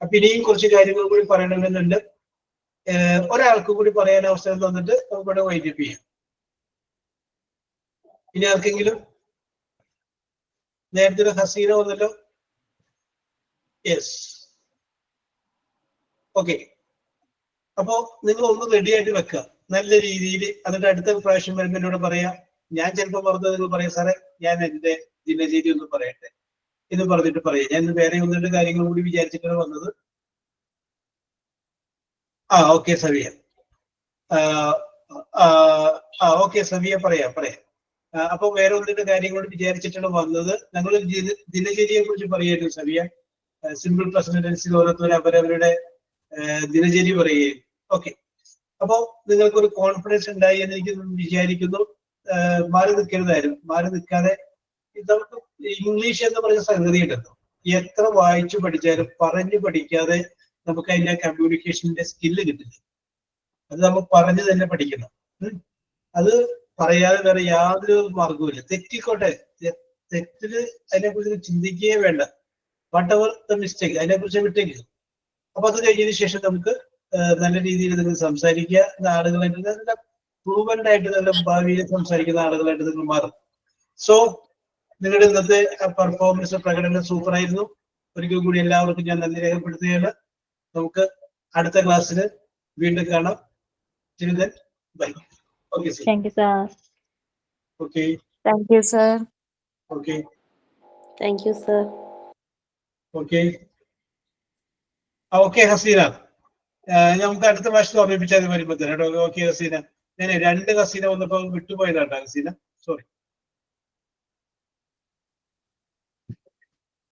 അപ്പൊ ഇനിയും കുറച്ച് കാര്യങ്ങൾ കൂടി പറയണമെന്നുണ്ട്. ഒരാൾക്ക് കൂടി പറയാൻ അവസരം തന്നിട്ട് നമുക്കിവിടെ വൈൻഡപ്പ് ചെയ്യാം. ഇനി ആർക്കെങ്കിലും? നേരത്തെ ഹസീന വന്നല്ലോ. Yes, okay. അപ്പോ നിങ്ങൾ ഒന്ന് റെഡി ആയിട്ട് വെക്കുക നല്ല രീതിയിൽ. എന്നിട്ട് അടുത്ത പ്രാവശ്യം വരുമ്പോൾ എന്നോട് പറയാം. ഞാൻ ചിലപ്പോൾ പറഞ്ഞത് നിങ്ങൾ പറയാം, സാറേ ഞാൻ എന്റെ ദിനചര്യ ഒന്ന് പറയട്ടെ എന്ന് പറഞ്ഞിട്ട് പറയാം. ഞാൻ വേറെ 1-2 കാര്യങ്ങൾ കൂടി വിചാരിച്ചിട്ടാണ് വന്നത്. ഓക്കെ സവിയ. ഓക്കെ സവിയ, പറയാം. അപ്പൊ വേറെ 1-2 കാര്യങ്ങൾ വിചാരിച്ചിട്ടാണ് വന്നത്. ഞങ്ങൾ ദിനചര്യയെ കുറിച്ച് പറയായിരുന്നു സവിയ. സിമ്പിൾ പ്രസന്റ് ടെൻസിൽ ഓരോരുത്തരും അവരവരുടെ ദിനചര്യ പറയുകയും. ഓക്കെ, അപ്പോ നിങ്ങൾക്കൊരു കോൺഫിഡൻസ് ഉണ്ടായി എന്ന് എനിക്ക് വിചാരിക്കുന്നു. മാറി നിൽക്കരുതായിരുന്നു. മാറി നിൽക്കാതെ നമുക്ക് ഇംഗ്ലീഷ് എന്ന് പറഞ്ഞ സംഗതി ഉണ്ടല്ലോ, എത്ര വായിച്ചു പഠിച്ചാലും പറഞ്ഞു പഠിക്കാതെ നമുക്ക് അതിന്റെ കമ്മ്യൂണിക്കേഷന്റെ സ്കില്ല് കിട്ടില്ല. അത് നമ്മൾ പറഞ്ഞു തന്നെ പഠിക്കണം. അത് പറയാതെ വേറെ യാതൊരു മാർഗവുമില്ല. തെറ്റിക്കോട്ടെ, തെറ്റില് അതിനെക്കുറിച്ച് ചിന്തിക്കുകയേ വേണ്ട. വാട്ട് എവർ ദ മിസ്റ്റേക്ക്, അതിനെക്കുറിച്ച് വിട്ടേക്ക്. അപ്പൊ അത് കഴിഞ്ഞതിന് ശേഷം നമുക്ക് നല്ല രീതിയിൽ നിങ്ങൾ സംസാരിക്കുക. ആളുകളായിട്ട് നല്ല പ്രൂവൻഡ് ആയിട്ട് നല്ല ഭാവിയിൽ സംസാരിക്കുന്ന ആളുകളായിട്ട് നിങ്ങൾ മാറും. സോ നിങ്ങളുടെ ഇന്നത്തെ പെർഫോമൻസ് പ്രകടനം സൂപ്പർ ആയിരുന്നു. ഒരിക്കൽ കൂടി എല്ലാവർക്കും ഞാൻ നന്ദി രേഖപ്പെടുത്തുകയാണ്. നമുക്ക് അടുത്ത ക്ലാസ്സിൽ വീണ്ടും കാണാം. Bye. Okay sir. Thank you, sir. Okay, Thank you, sir. Okay, thank you sir. Okay. Okay Haseena, നമുക്ക് അടുത്ത പ്രാവശ്യം ഓർമ്മിപ്പിച്ചാൽ വരുമ്പോ തന്നെ. ഓക്കെ ഹസീന, ഞാൻ 2 ഹസീന വന്നപ്പോ വിട്ടുപോയതാട്ടോ ഹസീന, സോറി.